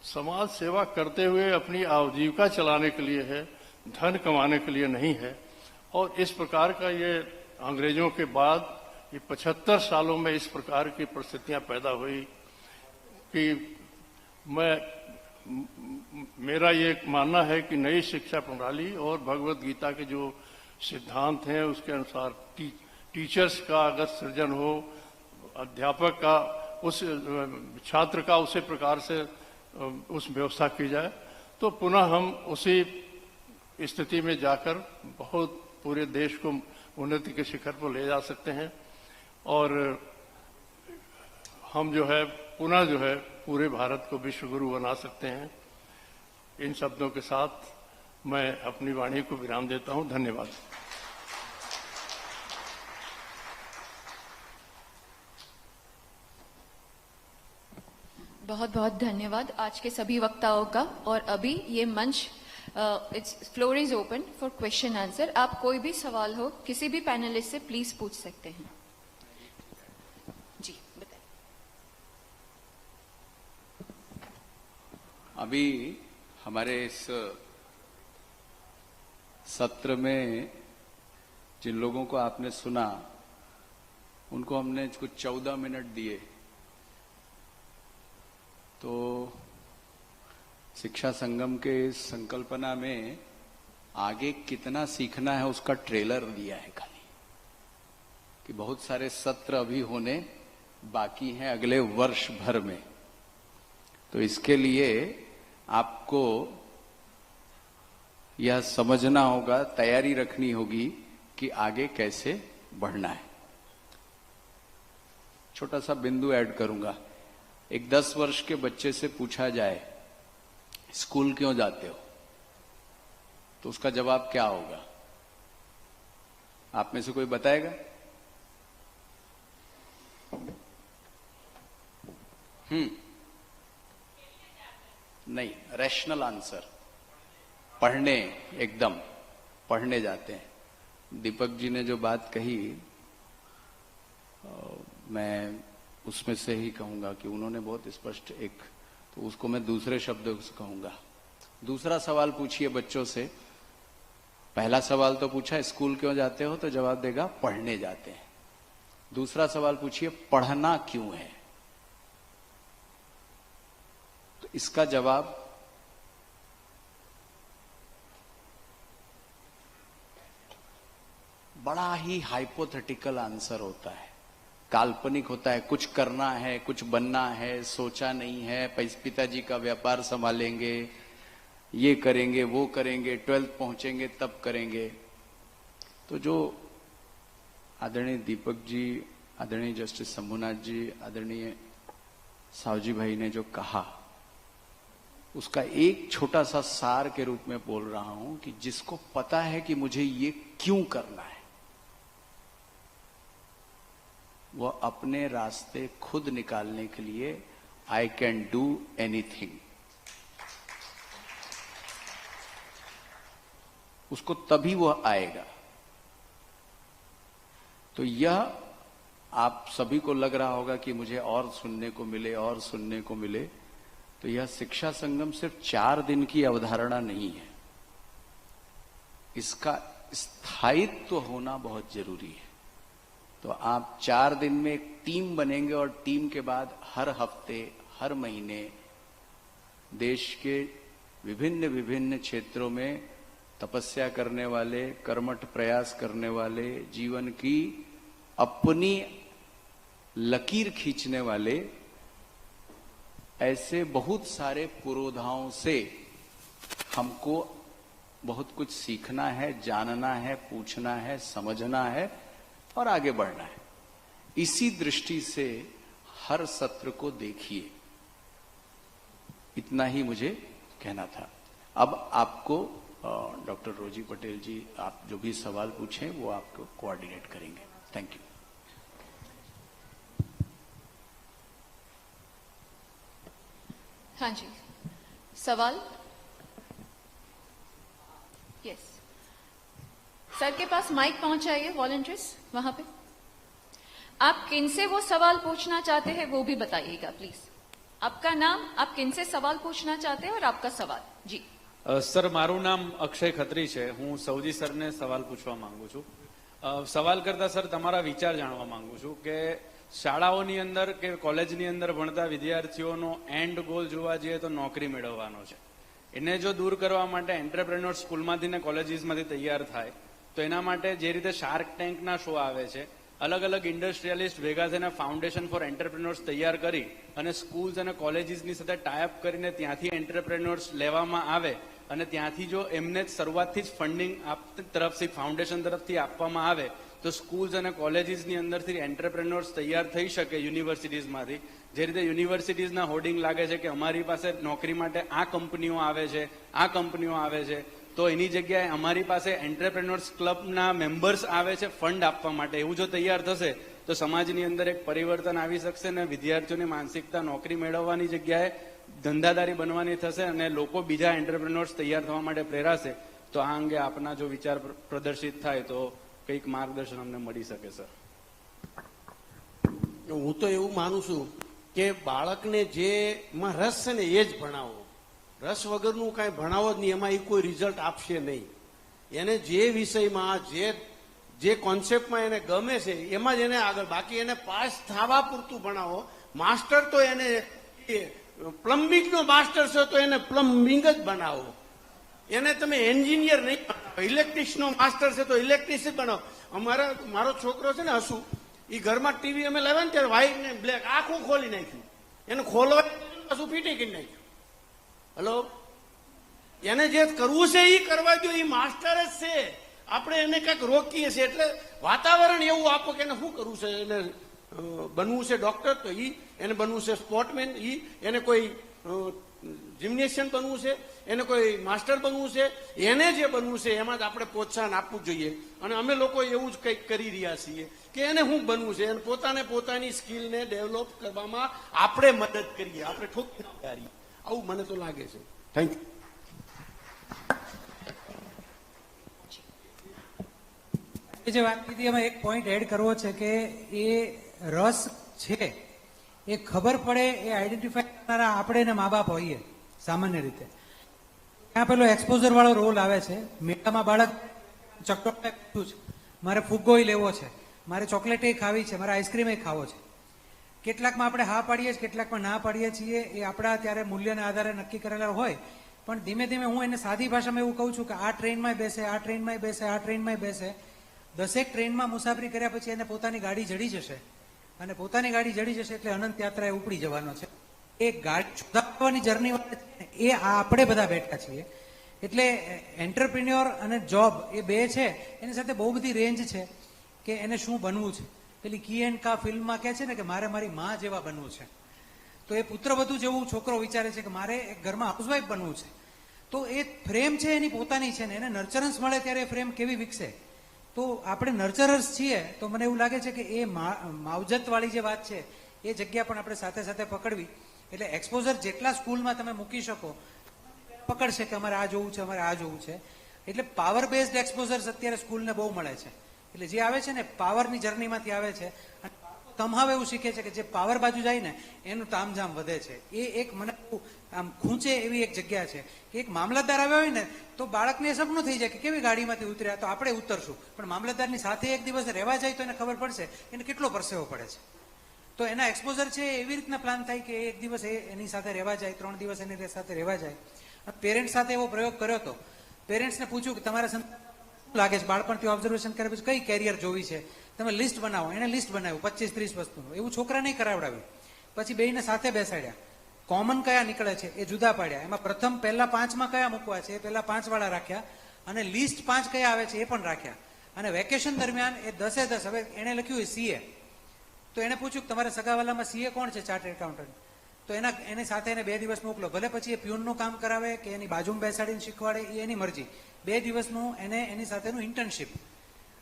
S3: समाज सेवा करते हुए अपनी आजीविका चलाने के लिए है, धन कमाने के लिए नहीं है। और इस प्रकार का ये अंग्रेजों के बाद ये 75 सालों में इस प्रकार की परिस्थितियां पैदा हुई कि मेरा ये मानना है कि नई शिक्षा प्रणाली और भगवत गीता के जो सिद्धांत हैं उसके अनुसार टीचर्स का अगर सृजन हो, अध्यापक का उस छात्र का उसी प्रकार से उस व्यवस्था की जाए, तो पुनः हम उसी स्थिति में जाकर बहुत पूरे देश को उन्नति के शिखर पर ले जा सकते हैं। और हम जो है पुनः जो है पूरे भारत को विश्व गुरु बना सकते हैं। इन शब्दों के साथ मैं अपनी वाणी को विराम देता हूं। धन्यवाद।
S1: बहुत बहुत धन्यवाद आज के सभी वक्ताओं का। और अभी ये मंच it's floor is open for question answer. आप कोई भी सवाल हो किसी भी पैनलिस्ट से प्लीज पूछ सकते हैं। जी बताइए।
S4: अभी हमारे इस सत्र में जिन लोगों को आपने सुना उनको हमने कुछ 14 मिनट दिए, तो शिक्षा संगम के इस संकल्पना में आगे कितना सीखना है उसका ट्रेलर दिया है खाली, कि बहुत सारे सत्र अभी होने बाकी हैं अगले वर्ष भर में। तो इसके लिए आपको यह समझना होगा, तैयारी रखनी होगी कि आगे कैसे बढ़ना है। छोटा सा बिंदु ऐड करूंगा। एक 10 वर्ष के बच्चे से पूछा जाए स्कूल क्यों जाते हो, तो उसका जवाब क्या होगा? आप में से कोई बताएगा? नहीं, रैशनल आंसर, पढ़ने, एकदम पढ़ने जाते हैं। दीपक जी ने जो बात कही मैं उसमें से ही कहूंगा कि उन्होंने बहुत स्पष्ट एक, तो उसको मैं दूसरे शब्दों से कहूंगा। दूसरा सवाल पूछिए बच्चों से। पहला सवाल तो पूछा स्कूल क्यों जाते हो, तो जवाब देगा पढ़ने जाते हैं। दूसरा सवाल पूछिए पढ़ना क्यों है, तो इसका जवाब बड़ा ही हाइपोथेटिकल आंसर होता है, काल्पनिक होता है। कुछ करना है, कुछ बनना है, सोचा नहीं है, पिताजी का व्यापार संभालेंगे, ये करेंगे, वो करेंगे, 12th पहुंचेंगे तब करेंगे। तो जो आदरणीय दीपक जी, आदरणीय जस्टिस शंभुनाथ जी, आदरणीय सावजी भाई ने जो कहा, उसका एक छोटा सा सार के रूप में बोल रहा हूं कि जिसको पता है कि मुझे ये क्यों करना है, वह अपने रास्ते खुद निकालने के लिए आई कैन डू एनीथिंग उसको तभी वह आएगा। तो यह आप सभी को लग रहा होगा कि मुझे और सुनने को मिले और सुनने को मिले, तो यह शिक्षा संगम सिर्फ 4 दिन की अवधारणा नहीं है, इसका स्थायित्व होना बहुत जरूरी है। तो आप 4 दिन में एक टीम बनेंगे और टीम के बाद हर हफ्ते हर महीने देश के विभिन्न विभिन्न क्षेत्रों में तपस्या करने वाले, कर्मठ प्रयास करने वाले, जीवन की अपनी लकीर खींचने वाले ऐसे बहुत सारे पुरोधाओं से हमको बहुत कुछ सीखना है, जानना है, पूछना है, समझना है और आगे बढ़ना है। इसी दृष्टि से हर सत्र को देखिए, इतना ही मुझे कहना था। अब आपको डॉक्टर रोजी पटेल जी, आप जो भी सवाल पूछें वो आपको कोऑर्डिनेट करेंगे। Thank you.
S1: हाँ जी, सवाल? यस, सर के पास माइक पहुंचाइए, वॉलंटियर्स वहां पे। आप किनसे वो सवाल पूछना चाहते हैं वो भी बताइएगा प्लीज। आपका नाम, आप किनसे सवाल पूछना चाहते हैं और आपका सवाल। जी
S5: સર, મારું નામ અક્ષય ખત્રી છે। હું સૌજી સરને સવાલ પૂછવા માંગુ છું। સવાલ કરતા સર તમારા વિચાર જાણવા માંગુ છું કે શાળાઓની અંદર કે કોલેજની અંદર ભણતા વિદ્યાર્થીઓનો એન્ડ ગોલ જોવા જઈએ તો નોકરી મેળવવાનો છે। એને જો દૂર કરવા માટે એન્ટરપ્રેન્યોર સ્કૂલમાંથી ને કોલેજીસમાંથી તૈયાર થાય તો એના માટે જે રીતે શાર્ક ટેન્કના શો આવે છે, અલગ અલગ ઇન્ડસ્ટ્રીયલિસ્ટ ભેગા થઈને ફાઉન્ડેશન ફોર એન્ટરપ્રેન્યોર્સ તૈયાર કરી અને સ્કૂલ્સ અને કોલેજીસની સાથે ટાઈઅપ કરીને ત્યાંથી એન્ટરપ્રેન્યોર્સ લેવામાં આવે અને ત્યાંથી જો એમને શરૂઆતથી જ ફંડિંગ તરફથી ફાઉન્ડેશન તરફથી આપવામાં આવે તો સ્કૂલ્સ અને કોલેજીસની અંદરથી એન્ટરપ્રેન્યોર્સ તૈયાર થઈ શકે યુનિવર્સિટીઝમાંથી। જે રીતે યુનિવર્સિટીઝના હોર્ડિંગ લાગે છે કે અમારી પાસે નોકરી માટે આ કંપનીઓ આવે છે, આ કંપનીઓ આવે છે, તો એની જગ્યાએ અમારી પાસે એન્ટરપ્રેન્યોર્સ ક્લબના મેમ્બર્સ આવે છે ફંડ આપવા માટે। એવું જો તૈયાર થશે તો સમાજની અંદર એક પરિવર્તન આવી શકશે ને વિદ્યાર્થીઓની માનસિકતા નોકરી મેળવવાની જગ્યાએ ધંધાદારી બનવાની થશે અને લોકો બીજા એન્ટરપ્રેન્યોર્સ તૈયાર થવા માટે પ્રેરાશે। તો આ અંગે આપના જો વિચાર પ્રદર્શિત થાય તો કંઈક માર્ગદર્શન અમને મળી શકે સર।
S6: હું તો એવું માનું છું કે બાળકને જેમાં રસ છે ને એ જ ભણાવો। રસ વગરનું કાંઈ ભણાવો જ નહીં, એમાં એ કોઈ રિઝલ્ટ આપશે નહીં। એને જે વિષયમાં જે કોન્સેપ્ટમાં એને ગમે છે એમાં જ એને આગળ, બાકી એને પાસ થવા પૂરતું ભણાવો। માસ્ટર તો એને પ્લમ્બિંગનો માસ્ટર છે તો એને પ્લમ્બિંગ જ બનાવો। એને તમે એન્જિનિયર નહીં બનાવો। ઇલેક્ટ્રિશનો માસ્ટર છે તો ઇલેક્ટ્રિશિયન બનાવો। મારો છોકરો છે ને હસુ, એ ઘરમાં ટીવી અમે લાવ્યા ને ત્યારે વ્હાઈટ ને બ્લેક આખું ખોલી નાખ્યું, એને ખોલવા પાછું ફીટી કરી નાખ્યું। હલો, એને જે કરવું છે એ કરવા દો, એ માસ્ટર જ છે। આપણે એને કંઈક રોકીએ છીએ એટલે વાતાવરણ એવું આપો કે એને શું કરવું છે, એને બનવું છે ડોક્ટર તો એને બનવું છે સ્પોર્ટમેન, એને કોઈ જિમ્નેશિયન બનવું છે, એને કોઈ માસ્ટર બનવું છે, એને જે બનવું છે એમાં જ આપણે પ્રોત્સાહન આપવું જોઈએ। અને અમે લોકો એવું જ કંઈક કરી રહ્યા છીએ કે એને શું બનવું છે, એને પોતાની સ્કિલને ડેવલપ કરવામાં આપણે મદદ કરીએ, આપણે ઠોકી ન મારીએ। આવું મને તો લાગે છે। Thank you.
S2: જે વાત કીધી એમાં એક પોઈન્ટ એડ કરવો છે કે એ રસ છે એ ખબર પડે એ આઈડેન્ટિફાઈ કરનારા આપણે ને મા બાપ હોઈએ સામાન્ય રીતે। ત્યાં પેલો એક્સપોઝર વાળો રોલ આવે છે। મેળામાં બાળક ચકડોળ પીધું છે, મારે ફુગ્ગો લેવો છે, મારે ચોકલેટ ખાવી છે, મારે આઈસ્ક્રીમ ખાવો છે। કેટલાકમાં આપણે હા પાડીએ છીએ, કેટલાકમાં ના પાડીએ છીએ, એ આપણા ત્યારે મૂલ્યના આધારે નક્કી કરેલા હોય। પણ ધીમે ધીમે હું એને સાદી ભાષામાં એવું કહું છું કે આ ટ્રેનમાં બેસે, આ ટ્રેનમાં બેસે, આ ટ્રેનમાં બેસે। 10 ટ્રેનમાં મુસાફરી કર્યા પછી એને પોતાની ગાડી જડી જશે અને પોતાની ગાડી જડી જશે એટલે અનંત યાત્રાએ ઉપડી જવાનો છે। એ ગાડી છોડાવવાની જર્ની એ આપણે બધા બેઠા છીએ। એટલે એન્ટરપ્રિન્યોર અને જોબ એ બે છે, એની સાથે બહુ બધી રેન્જ છે કે એને શું બનવું છે। પેલી કી એન્ડ કા ફિલ્મમાં કહે છે ને કે મારે મારી માં જેવા બનવું છે, તો એ પુત્રવધુ જેવું છોકરો વિચારે છે કે મારે એક ઘરમાં હાઉસવાઈફ બનવું છે। તો એ ફ્રેમ છે એની પોતાની છે ને એને નર્ચરન્સ મળે ત્યારે એ ફ્રેમ કેવી વિકસે। તો આપણે નર્ચરર્સ છીએ તો મને એવું લાગે છે કે એ માવજત વાળી જે વાત છે એ જગ્યા પણ આપણે સાથે સાથે પકડવી। એટલે એક્સપોઝર જેટલા સ્કૂલમાં તમે મૂકી શકો પકડશે કે અમારે આ જોવું છે, અમારે આ જોવું છે। એટલે પાવર બેઝડ એક્સપોઝર્સ અત્યારે સ્કૂલને બહુ મળે છે. એટલે જે આવે છે ને પાવરની જર્નીમાંથી આવે છે અને તમહાવ એવું શીખે છે કે જે પાવર બાજુ જાય ને એનું તામઝામ વધે છે. એ એક મને બહુ આમ ખૂંચે એવી એક જગ્યા છે કે એક મામલતદાર આવ્યા હોય ને તો બાળકને એ સપનું થઈ જાય કે કેવી ગાડીમાંથી ઉતર્યા તો આપણે ઉતરશું, પણ મામલતદારની સાથે એક દિવસ રહેવા જાય તો એને ખબર પડશે એને કેટલો પરસેવો પડે છે. તો એના એક્સપોઝર છે એવી રીતના પ્લાન થાય કે એક દિવસ એની સાથે રહેવા જાય, 3 દિવસ એની સાથે રહેવા જાય. પેરેન્ટ્સ સાથે એવો પ્રયોગ કર્યો હતો. પેરેન્ટ્સને પૂછ્યું કે તમારા સંતાન લાગે છે, બાળપણથી ઓબ્ઝર્વેશન કર્યા પછી કઈ કેરિયર જોવી છે, તમે લિસ્ટ બનાવો. એને લિસ્ટ બનાવ્યું 25-30 વસ્તુનું. એવું છોકરા નહીં કરાવડાવ્યું. પછી બેયને સાથે બેસાડ્યા, કોમન કયા નીકળે છે એ જુદા પાડ્યા. એમાં પ્રથમ પહેલા 5માં કયા મૂકવા છે એ પહેલા 5 વાળા રાખ્યા અને લિસ્ટ 5 કયા આવે છે એ પણ રાખ્યા. અને વેકેશન દરમિયાન એ 10-10 હવે એને લખ્યું CA, તો એને પૂછ્યું કે તમારા સગાવાલામાં CA કોણ છે, ચાર્ટર્ડ એકાઉન્ટન્ટ, તો એની સાથે એને 2 દિવસ મોકલો. ભલે પછી એ પ્યુનનું કામ કરાવે કે એની બાજુમાં બેસાડીને શીખવાડે એ એની મરજી. 2 દિવસનું એને એની સાથેનું ઇન્ટર્નશીપ.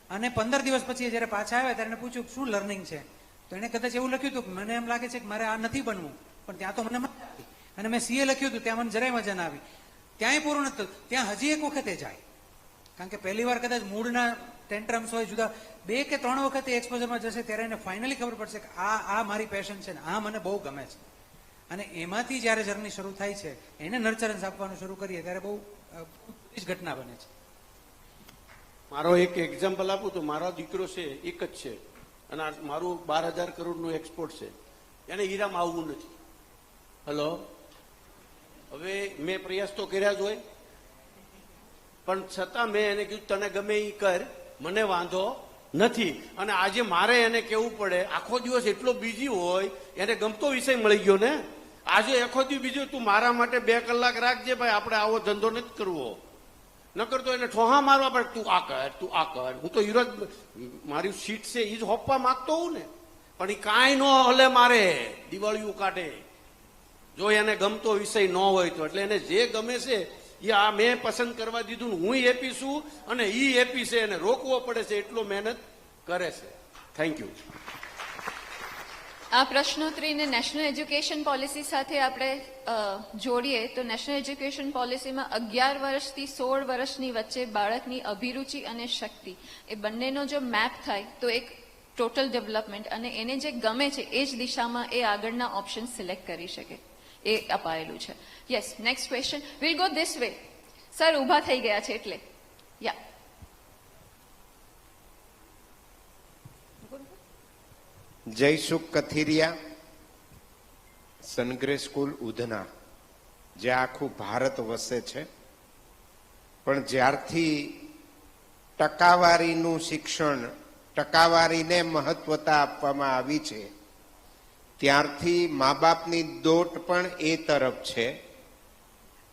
S2: અને 15 દિવસ પછી જયારે પાછા આવ્યા ત્યારે એને પૂછ્યું શું લર્નિંગ છે, તો એને કદાચ એવું લખ્યું હતું કે મને એમ લાગે છે કે મારે આ નથી બનવું, પણ ત્યાં તો મને મજા આવી. અને મેં CA લખ્યું હતું ત્યાં મને જરાય મજા ના આવી. ત્યાંય પૂરું નથી થતું, ત્યાં હજી એક વખતે જાય. કારણ કે પહેલી વાર કદાચ મૂડના ટેન્ટ્રમ્સ હોય જુદા, 2 કે 3 વખત એક્સપોઝરમાં જશે ત્યારે એને ફાઇનલી ખબર પડશે કે આ મારી પેશન છે ને આ મને બહુ ગમે છે. અને એમાંથી જયારે જર્ની શરૂ થાય છે એને નર્ચરન્સ આપવાનું શરૂ કરીએ ત્યારે બહુ જ ઘટના બને છે.
S6: મારો એક એક્ઝામ્પલ આપું તો મારો દીકરો છે એક જ છે અને મારું 12,000 કરોડનું એક્સપોર્ટ છે. એને હીરામાં આવવું નથી. હલો, હવે મેં પ્રયાસ તો કર્યા જ હોય, પણ છતાં મેં એને કીધું તને ગમે એ કર, મને વાંધો નથી. અને આજે મારે એને કેવું પડે, આખો દિવસ એટલો બીજી હોય, એને ગમતો વિષય મળી ગયો ને, આજે આખો દિવસ બીજું તું મારા માટે 2 કલાક રાખજે ભાઈ, આપણે આવો ધંધો નથી કરવો. નકર તો એને ઠોહા મારવા પડે, તું આ કર. હું તો હીરો મારી સીટ છે એ જ હોપવા માંગતો હોઉં ને, પણ એ કાંઈ ન હલે મારે દિવાળીઓ કાઢે જો એને ગમતો વિષય ન હોય તો. એટલે એને જે ગમે છે એ આ મેં પસંદ કરવા દીધું ને હું હેપી છું અને ઈ હેપી છે, એને રોકવો પડે છે એટલો મહેનત કરે છે. Thank you.
S1: આ પ્રશ્નોત્તરીને નેશનલ એજ્યુકેશન પોલિસી સાથે આપણે જોડીએ તો નેશનલ એજ્યુકેશન પોલિસીમાં 11 વર્ષથી 16 વર્ષની વચ્ચે બાળકની અભિરુચિ અને શક્તિ એ બંનેનો જો મેપ થાય તો એક ટોટલ ડેવલપમેન્ટ અને એને જે ગમે છે એ જ દિશામાં એ આગળના ઓપ્શન સિલેક્ટ કરી શકે એ અપાયેલું છે. Yes, next question will go this way. Sir ઊભા થઈ ગયા છે એટલે યા
S7: જયસુખ કથિરિયા, સનગ્રે સ્કૂલ ઉધના, જે આખું ભારત વસે છે. પણ જ્યારથી ટકાવારીનું શિક્ષણ, ટકાવારીને મહત્વતા આપવામાં આવી છે ત્યારથી મા બાપની દોટ પણ એ તરફ છે.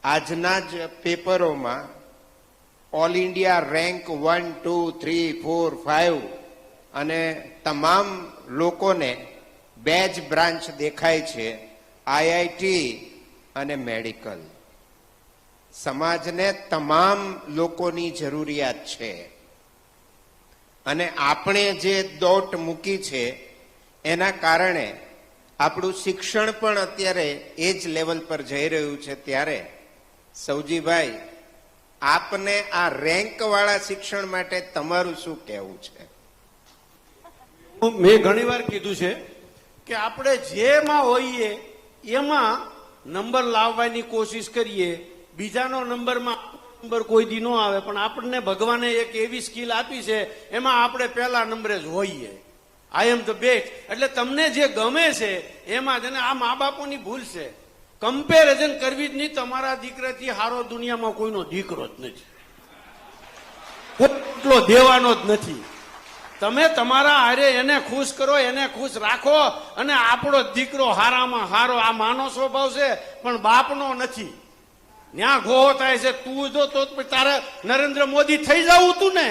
S7: આજના જ પેપરોમાં ઓલ ઇન્ડિયા રેન્ક 1, 2, 3, 4, 5 અને તમામ લોકોને 2 જ બ્રાન્ચ દેખાય છે, IIT અને મેડિકલ. સમાજને તમામ લોકોની જરૂરિયાત છે અને આપણે જે દોટ મૂકી છે એના કારણે આપણું શિક્ષણ પણ અત્યારે એ જ લેવલ પર જઈ રહ્યું છે. ત્યારે સૌજીભાઈ, આપને આ રેન્ક વાળા શિક્ષણ માટે તમારું શું કહેવું છે?
S6: મેં ઘણી વાર કીધું છે કે આપણે જેમાં હોઈએ એમાં નંબર લાવવાની કોશિશ કરીએ. બીજાનો નંબર કોઈ દી ન આવે, પણ આપણને ભગવાને એક એવી સ્કિલ આપી છે એમાં આપણે પહેલા નંબરે જ હોઈએ. આઈ એમ ધ બેસ્ટ. એટલે તમને જે ગમે છે એમાં જ. અને આ મા બાપોની ભૂલ છે, કમ્પેરિઝન કરવી જ નહીં. તમારા દીકરાથી હારો દુનિયામાં કોઈનો દીકરો જ નથી, એટલો દેવાનો જ નથી. તમે તમારા હારે એને ખુશ કરો, એને ખુશ રાખો. અને આપણો દીકરો હારામાં હારો આ માનો સ્વભાવ છે પણ બાપનો નથી. ન્યા ગોહો થાય છે. તું જો તો તારે નરેન્દ્ર મોદી થઈ જવું તું ને,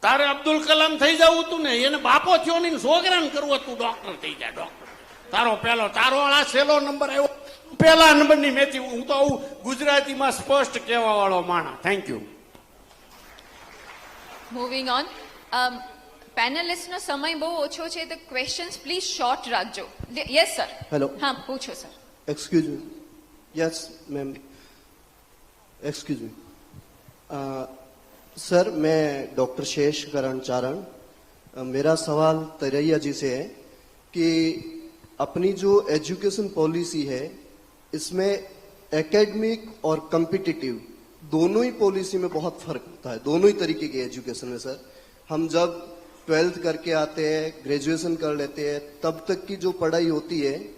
S6: તારે અબ્દુલ કલામ થઈ જવું તું ને. એને બાપો થયો નહીં, છોકરાને કરવો તું ડોક્ટર થઈ જાય. ડોક્ટર તારો આ છેલ્લો નંબર આવ્યો, પહેલા નંબરની મેથી. હું તો આવું ગુજરાતીમાં સ્પષ્ટ કહેવા વાળો માણસ. Thank you.
S1: Moving on. પેનલિસ્ટનો સમય બહુ ઓછો છે તો ક્વેશ્ચન્સ પ્લીઝ શોર્ટ રાખજો. Yes sir.
S8: હેલો.
S1: હા પૂછો sir.
S8: Excuse me. Yes, ma'am. Excuse me. Sir, मैं डॉक्टर शेष करण चारण, मेरा सवाल तरैया जी से है कि अपनी जो एजुकेशन पॉलिसी है इसमें एकेडमिक और कॉम्पिटिटिव दोनों ही पॉलिसी में बहुत फर्क होता है, दोनों ही तरीके की एजुकेशन में। सर, हम जब 12th करके आते हैं, ग्रेजुएशन कर लेते हैं, तब तक की जो पढ़ाई होती है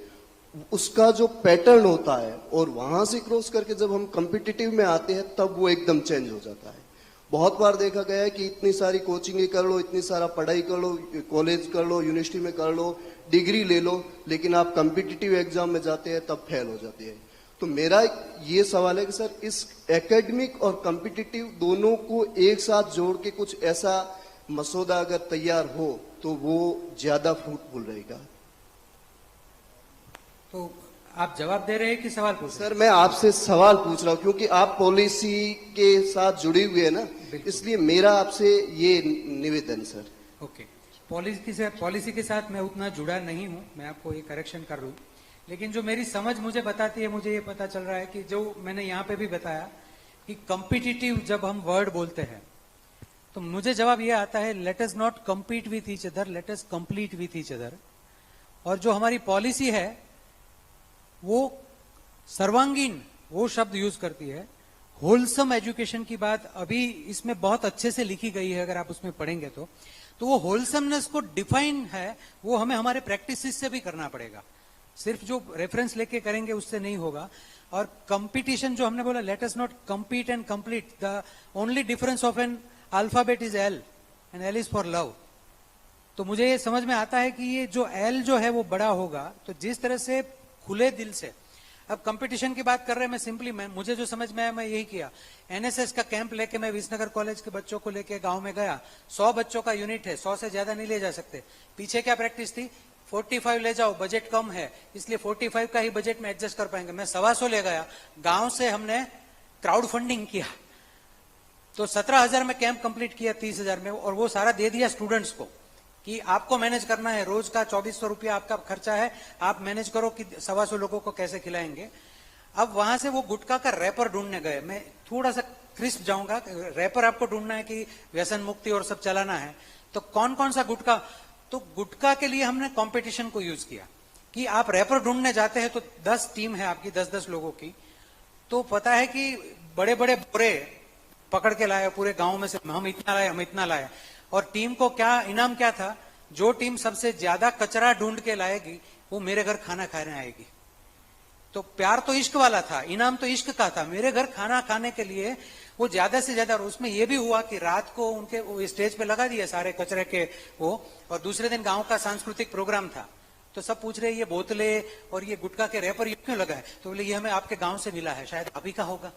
S8: उसका जो पैटर्न होता है, और वहां से क्रॉस करके जब हम कॉम्पिटिटिव में आते हैं तब वो एकदम चेंज हो जाता है। बहुत बार देखा गया है कि इतनी सारी कोचिंग कर लो, इतनी सारा पढ़ाई कर लो, कॉलेज कर लो, यूनिवर्सिटी में कर लो, डिग्री ले लो, लेकिन आप कॉम्पिटिटिव एग्जाम में जाते हैं तब फेल हो जाती है। तो मेरा ये सवाल है कि सर, इस एकेडमिक और कॉम्पिटिटिव दोनों को एक साथ जोड़ के कुछ ऐसा मसौदा अगर तैयार हो तो वो ज्यादा फ्रूटफुल रहेगा।
S2: तो आप जवाब दे रहे हैं कि सवाल पूछ रहे हैं?
S8: सर, मैं आपसे सवाल पूछ रहा हूं क्योंकि आप पॉलिसी के साथ जुड़े हुए हैं ना, इसलिए मेरा आपसे ये निवेदन। सर,
S2: ओके, पॉलिसी के साथ मैं उतना जुड़ा नहीं हूं, मैं आपको ये करेक्शन कर लूं, लेकिन जो मेरी समझ मुझे बताती है, मुझे ये पता चल रहा है कि जो मैंने यहाँ पे भी बताया कि कॉम्पिटिटिव जब हम वर्ड बोलते हैं तो मुझे जवाब ये आता है, late us not compete with each other, let us complete with each other. और जो हमारी पॉलिसी है वो सर्वांगीण वो शब्द यूज करती है। होलसम एजुकेशन की बात अभी इसमें बहुत अच्छे से लिखी गई है, अगर आप उसमें पढ़ेंगे तो वो होलसमनेस को डिफाइन है, वो हमें हमारे प्रैक्टिस से भी करना पड़ेगा, सिर्फ जो रेफरेंस लेके करेंगे उससे नहीं होगा। और कंपटीशन जो हमने बोला, let us not compete and complete, the only difference of an alphabet is L and L is for love. तो मुझे ये समझ में आता है कि ये जो एल जो है वो बड़ा होगा, तो जिस तरह से खुले दिल से अब कंपटीशन की बात कर रहे हैं, मैं सिंपली मुझे जो समझ में आया मैं यही किया। एनएसएस का कैंप लेके मैं विसनगर कॉलेज के बच्चों को लेके गांव में गया, 100 बच्चों का यूनिट है, 100 से ज्यादा नहीं ले जा सकते। पीछे क्या प्रैक्टिस थी, 45 ले जाओ, बजट कम है इसलिए 45 का ही बजट में एडजस्ट कर पाएंगे। मैं 125 ले गया, गांव से हमने क्राउड फंडिंग किया, तो 17,000 में कैंप कंप्लीट किया 30,000 में, और वो सारा दे दिया स्टूडेंट्स को कि आपको मैनेज करना है, रोज का 2400 रुपया आपका खर्चा है, आप मैनेज करो कि 125 लोगों को कैसे खिलाएंगे। अब वहां से वो गुटखा का रैपर ढूंढने गए, मैं थोड़ा सा क्रिस्प जाऊंगा, रैपर आपको ढूंढना है कि व्यसन मुक्ति और सब चलाना है, तो कौन कौन सा गुटखा, तो गुटखा के लिए हमने कंपटीशन को यूज किया कि आप रैपर ढूंढने जाते हैं तो 10 टीम है आपकी, 10-10 लोगों की, तो पता है कि बड़े बड़े बोरे पकड़ के लाए पूरे गांव में से, हम इतना लाए, और टीम को क्या इनाम क्या था, जो टीम सबसे ज्यादा कचरा ढूंढ के लाएगी वो मेरे घर खाना खाने आएगी। तो प्यार तो इश्क वाला था, इनाम तो इश्क का था, मेरे घर खाना खाने के लिए वो ज्यादा से ज्यादा। उसमें ये भी हुआ कि रात को उनके वो स्टेज पे लगा दिए सारे कचरे के वो, और दूसरे दिन गांव का सांस्कृतिक प्रोग्राम था, तो सब पूछ रहे ये बोतले और ये गुटखा के रैपर ये क्यों लगा है, तो बोले ये हमें आपके गांव से मिला है, शायद आप ही का होगा।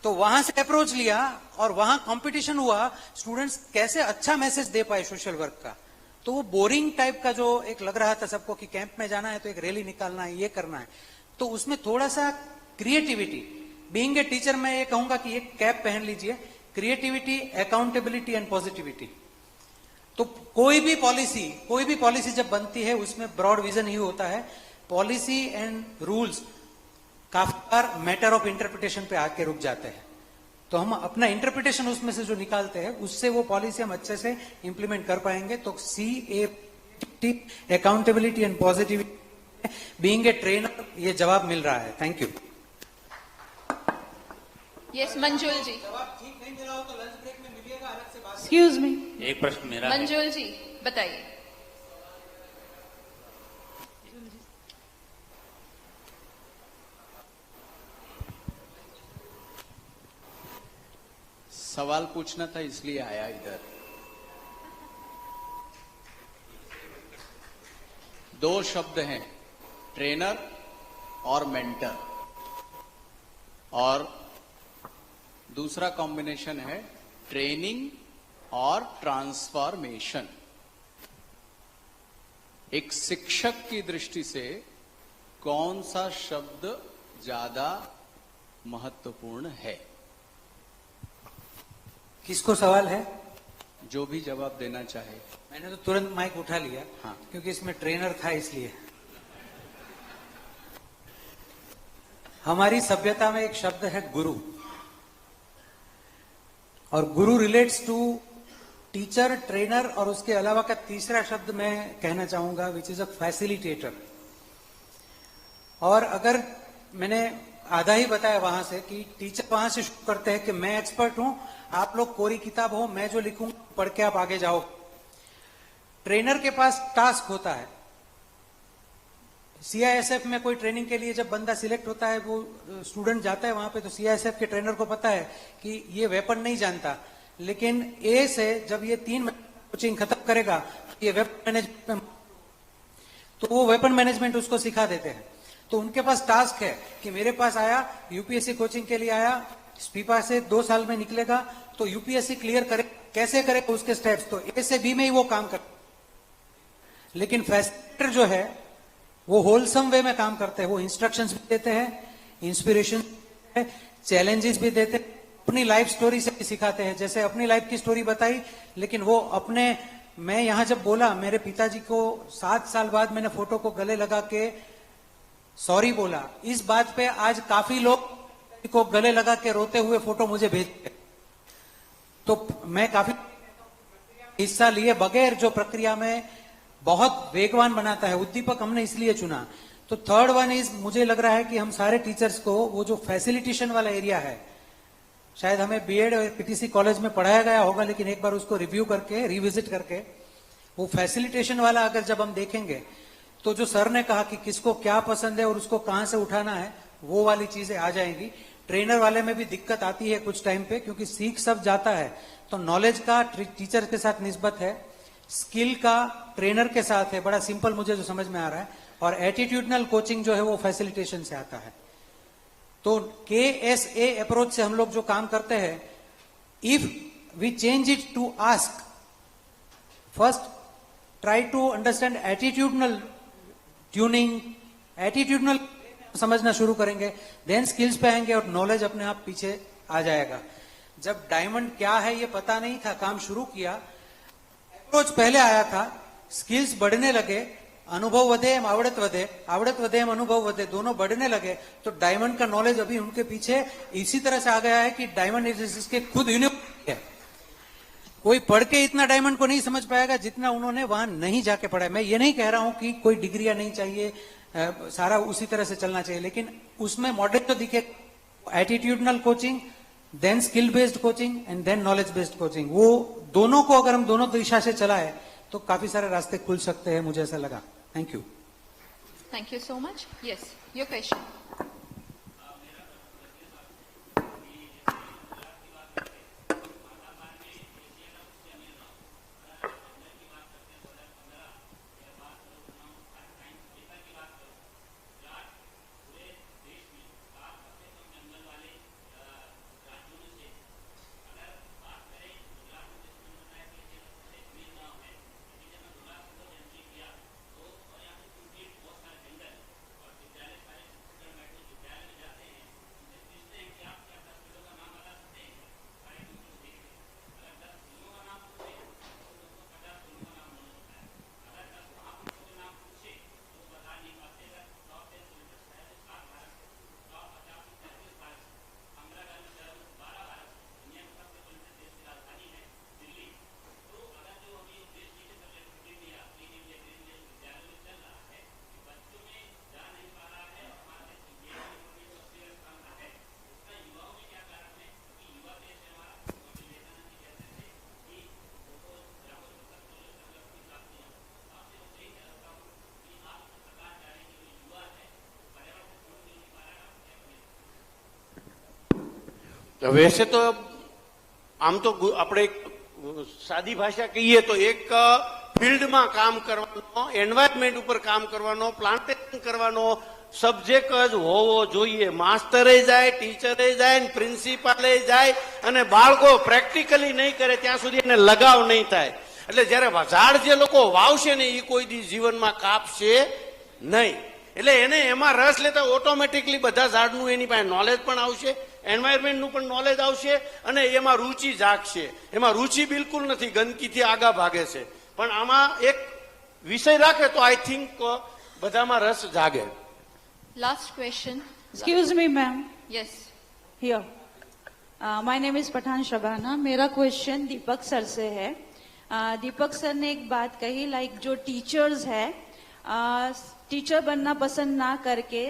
S2: तो वहां से अप्रोच लिया और वहां कंपटीशन हुआ, स्टूडेंट्स कैसे अच्छा मैसेज दे पाए सोशल वर्क का। तो वो बोरिंग टाइप का जो एक लग रहा था सबको कि कैंप में जाना है तो एक रैली निकालना है, ये करना है, तो उसमें थोड़ा सा क्रिएटिविटी, बीइंग ए टीचर मैं ये कहूंगा कि एक कैप पहन लीजिए, क्रिएटिविटी, अकाउंटेबिलिटी एंड पॉजिटिविटी। तो कोई भी पॉलिसी जब बनती है उसमें ब्रॉड विजन ही होता है। पॉलिसी एंड रूल्स काफी बार मैटर ऑफ इंटरप्रिटेशन पे आके रुक जाते हैं, तो हम अपना इंटरप्रिटेशन उसमें से जो निकालते हैं उससे वो पॉलिसी हम अच्छे से इंप्लीमेंट कर पाएंगे। तो accountability and positivity, being a trainer, ये जवाब मिल रहा है। Thank you.
S1: यस, मंजुल जी।
S2: जवाब ठीक नहीं मिला हो तो लंच ब्रेक में मिलिएगा, अलग से बात।
S9: एक्सक्यूज मी,
S5: एक प्रश्न मेरा है।
S1: मंजुल जी बताइए।
S4: सवाल पूछना था इसलिए आया इधर। 2 शब्द हैं, ट्रेनर और मेंटर, और दूसरा कॉम्बिनेशन है ट्रेनिंग और ट्रांसफॉर्मेशन। एक शिक्षक की दृष्टि से कौन सा शब्द ज्यादा महत्वपूर्ण है?
S2: किसको सवाल है?
S4: जो भी जवाब देना चाहे।
S2: मैंने तो तुरंत माइक उठा लिया,
S4: हाँ,
S2: क्योंकि इसमें ट्रेनर था इसलिए। हमारी सभ्यता में एक शब्द है गुरु, और गुरु रिलेट्स टू टीचर, ट्रेनर, और उसके अलावा का तीसरा शब्द मैं कहना चाहूंगा विच इज अ फैसिलिटेटर। और अगर मैंने आधा ही बताया वहां से कि टीचर वहां से शुरू करते हैं कि मैं एक्सपर्ट हूं, आप लोग कोरी किताब हो, मैं जो लिखूंगा पढ़ के आप आगे जाओ। ट्रेनर के पास टास्क होता है। सीआईएसएफ में कोई ट्रेनिंग के लिए जब बंदा सिलेक्ट होता है, वो स्टूडेंट जाता है वहां पे, तो सीआईएसएफ के ट्रेनर को पता है कि ये वेपन नहीं जानता, लेकिन ए से जब ये 3 कोचिंग खत्म करेगा, ये वेपन मैनेजमेंट, तो वो वेपन मैनेजमेंट उसको सिखा देते हैं। तो उनके पास टास्क है कि मेरे पास आया, यूपीएससी कोचिंग के लिए आया, स्पीपा से 2 साल में निकलेगा, तो यूपीएससी क्लियर करे, कैसे करे उसके स्टेप्स, तो ए से बी में ही वो काम कर। लेकिन फैसिलिटेटर जो है वो होलसम वे में काम करते हैं, वो इंस्ट्रक्शंस भी देते हैं, इंस्पिरेशन, चैलेंजेस भी देते हैं, अपनी लाइफ स्टोरी से भी सिखाते हैं। जैसे अपनी लाइफ की स्टोरी बताई, लेकिन वो अपने, मैं यहां जब बोला मेरे पिताजी को 7 साल बाद मैंने फोटो को गले लगा के सॉरी बोला, इस बात पे आज काफी लोग को गले लगा के रोते हुए फोटो मुझे भेजते, तो मैं काफी हिस्सा लिए बगैर, जो प्रक्रिया में बहुत वेगवान बनाता है। उद्दीपक हमने इसलिए चुना। तो थर्ड वन इज, मुझे लग रहा है कि हम सारे टीचर्स को वो जो फैसिलिटेशन वाला एरिया है, शायद हमें बीएड और पीटीसी कॉलेज में पढ़ाया गया होगा, लेकिन एक बार उसको रिव्यू करके, रिविजिट करके, वो फैसिलिटेशन वाला अगर जब हम देखेंगे, तो जो सर ने कहा कि किसको क्या पसंद है और उसको कहां से उठाना है, वो वाली चीजें आ जाएंगी। ट्रेनर वाले में भी दिक्कत आती है कुछ टाइम पे, क्योंकि सीख सब जाता है, तो नॉलेज का टीचर के साथ निस्बत है, स्किल का ट्रेनर के साथ है, बड़ा सिंपल मुझे जो समझ में आ रहा है, और एटीट्यूडनल कोचिंग जो है वो फैसिलिटेशन से आता है। तो KSA अप्रोच से हम लोग जो काम करते हैं, if we change it to ask, first try to understand attitudinal tuning, attitudinal समझना शुरू करेंगे, देन स्किल्स पे आएंगे और नॉलेज अपने आप पीछे आ जाएगा। जब डायमंड क्या है ये पता नहीं था, काम शुरू किया, अप्रोच पहले आया था, स्किल्स बढ़ने लगे, अनुभव वधे एम आवड़त वधे, आवड़त वधे एम अनुभव वधे, दोनों बढ़ने लगे, तो डायमंड का नॉलेज अभी उनके पीछे इसी तरह से आ गया है कि डायमंड इसके खुद यूनिवर्सिटी है। कोई पढ़ के इतना डायमंड को नहीं समझ पाएगा जितना उन्होंने वहां नहीं जाके पढ़ा है। मैं ये नहीं कह रहा हूं कि कोई डिग्रियां नहीं चाहिए, सारा उसी तरह से चलना चाहिए, लेकिन उसमें मॉडल तो दिखे, attitudinal coaching, then skill based coaching and then knowledge based coaching, वो दोनों को अगर हम दोनों दिशा से चलाए तो काफी सारे रास्ते खुल सकते हैं, मुझे ऐसा लगा। Thank you.
S1: Thank you so much. Yes, your question.
S6: वैसे तो આમ તો આપણે સાદી ભાષા કહીએ તો એક ફિલ્ડમાં કામ કરવાનો, એન્વાયરમેન્ટ ઉપર કામ કરવાનો, પ્લાન્ટેશન કરવાનો સબ્જેક્ટ જ હોવો જોઈએ. માસ્ટરે જાય, ટીચરે જાય, પ્રિન્સિપાલે જાય અને બાળકો પ્રેક્ટિકલી નહીં કરે ત્યાં સુધી એને લગાવ નહીં થાય. એટલે જયારે ઝાડ જે લોકો વાવશે ને એ કોઈ દી જીવનમાં કાપશે નહીં. એટલે એને એમાં રસ લેતા ઓટોમેટિકલી બધા ઝાડનું એની પાસે નોલેજ પણ આવશે, એન્વાયરમેન્ટનું પણ નોલેજ આવશે અને એમાં રુચિ જાગશે. એમાં રુચિ બિલકુલ નથી, ગંદકીથી આગા ભાગે છે. પણ આમાં એક વિષય રાખે તો આઈ થિંક બધામાં રસ જાગે.
S1: Last question.
S9: Excuse me, ma'am.
S1: Yes.
S9: Here. My name is Pathan Shabana. मेरा क्वेश्चन दीपक सर से है। दीपक सर ने एक बात कही, लाइक जो टीचर्स है टीचर बनना पसंद ना करके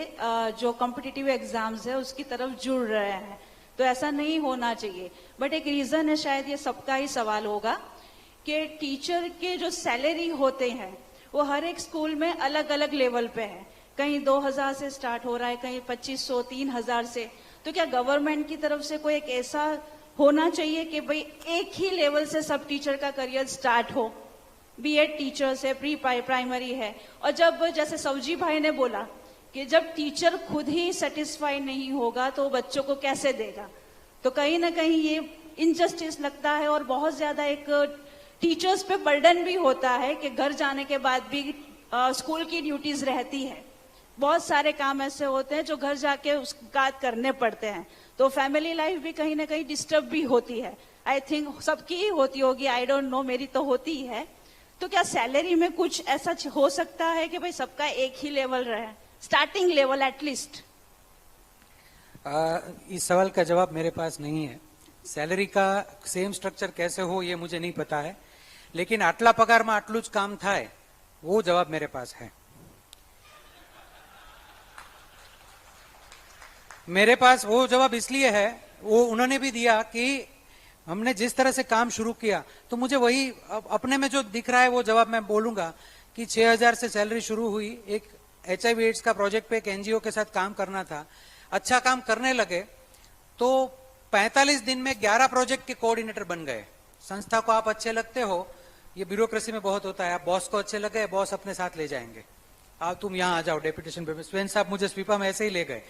S9: जो कॉम्पिटिटिव एग्जाम्स है उसकी तरफ जुड़ रहे हैं, तो ऐसा नहीं होना चाहिए। बट एक रीजन है, शायद ये सबका ही सवाल होगा, कि टीचर के जो सैलरी होते हैं वो हर एक स्कूल में अलग अलग लेवल पे है। कहीं 2000 से स्टार्ट हो रहा है, कहीं 2500 3000 से। तो क्या गवर्नमेंट की तरफ से कोई एक ऐसा होना चाहिए कि भाई एक ही लेवल से सब टीचर का करियर स्टार्ट हो, बीएड टीचर्स है, प्री प्राइमरी है। और जब जैसे सवजी भाई ने बोला कि जब टीचर खुद ही सेटिस्फाई नहीं होगा तो बच्चों को कैसे देगा, तो कहीं ना कहीं ये इनजस्टिस लगता है और बहुत ज्यादा एक टीचर्स पे बर्डन भी होता है कि घर जाने के बाद भी स्कूल की ड्यूटीज रहती है। बहुत सारे काम ऐसे होते हैं जो घर जाके उसका करने पड़ते हैं, तो फैमिली लाइफ भी कहीं ना कहीं डिस्टर्ब भी होती है। आई थिंक सबकी ही होती होगी, आई डोंट नो, मेरी तो होती ही है। तो क्या सैलरी में कुछ ऐसा हो सकता है कि भाई सबका एक ही लेवल रहे, स्टार्टिंग लेवल एटलीस्ट?
S2: इस सवाल का जवाब मेरे पास नहीं है। सैलरी का सेम स्ट्रक्चर कैसे हो ये मुझे नहीं पता है, लेकिन आटला पगार में आटलू ज काम थाय वो जवाब मेरे पास है। मेरे पास वो जवाब इसलिए है, वो उन्होंने भी दिया कि हमने जिस तरह से काम शुरू किया, तो मुझे वही अपने में जो दिख रहा है वो जवाब मैं बोलूंगा कि 6000 से सैलरी शुरू हुई। एक HIV एड्स का प्रोजेक्ट पे एक NGO के साथ काम करना था, अच्छा काम करने लगे तो 45 दिन में 11 प्रोजेक्ट के कोऑर्डिनेटर बन गए। संस्था को आप अच्छे लगते हो, ये ब्यूरोक्रेसी में बहुत होता है, आप बॉस को अच्छे लगे, बॉस अपने साथ ले जाएंगे, आप तुम यहां आ जाओ डेपुटेशन पे। स्वयं साहब मुझे स्वीपा में ऐसे ही ले गए।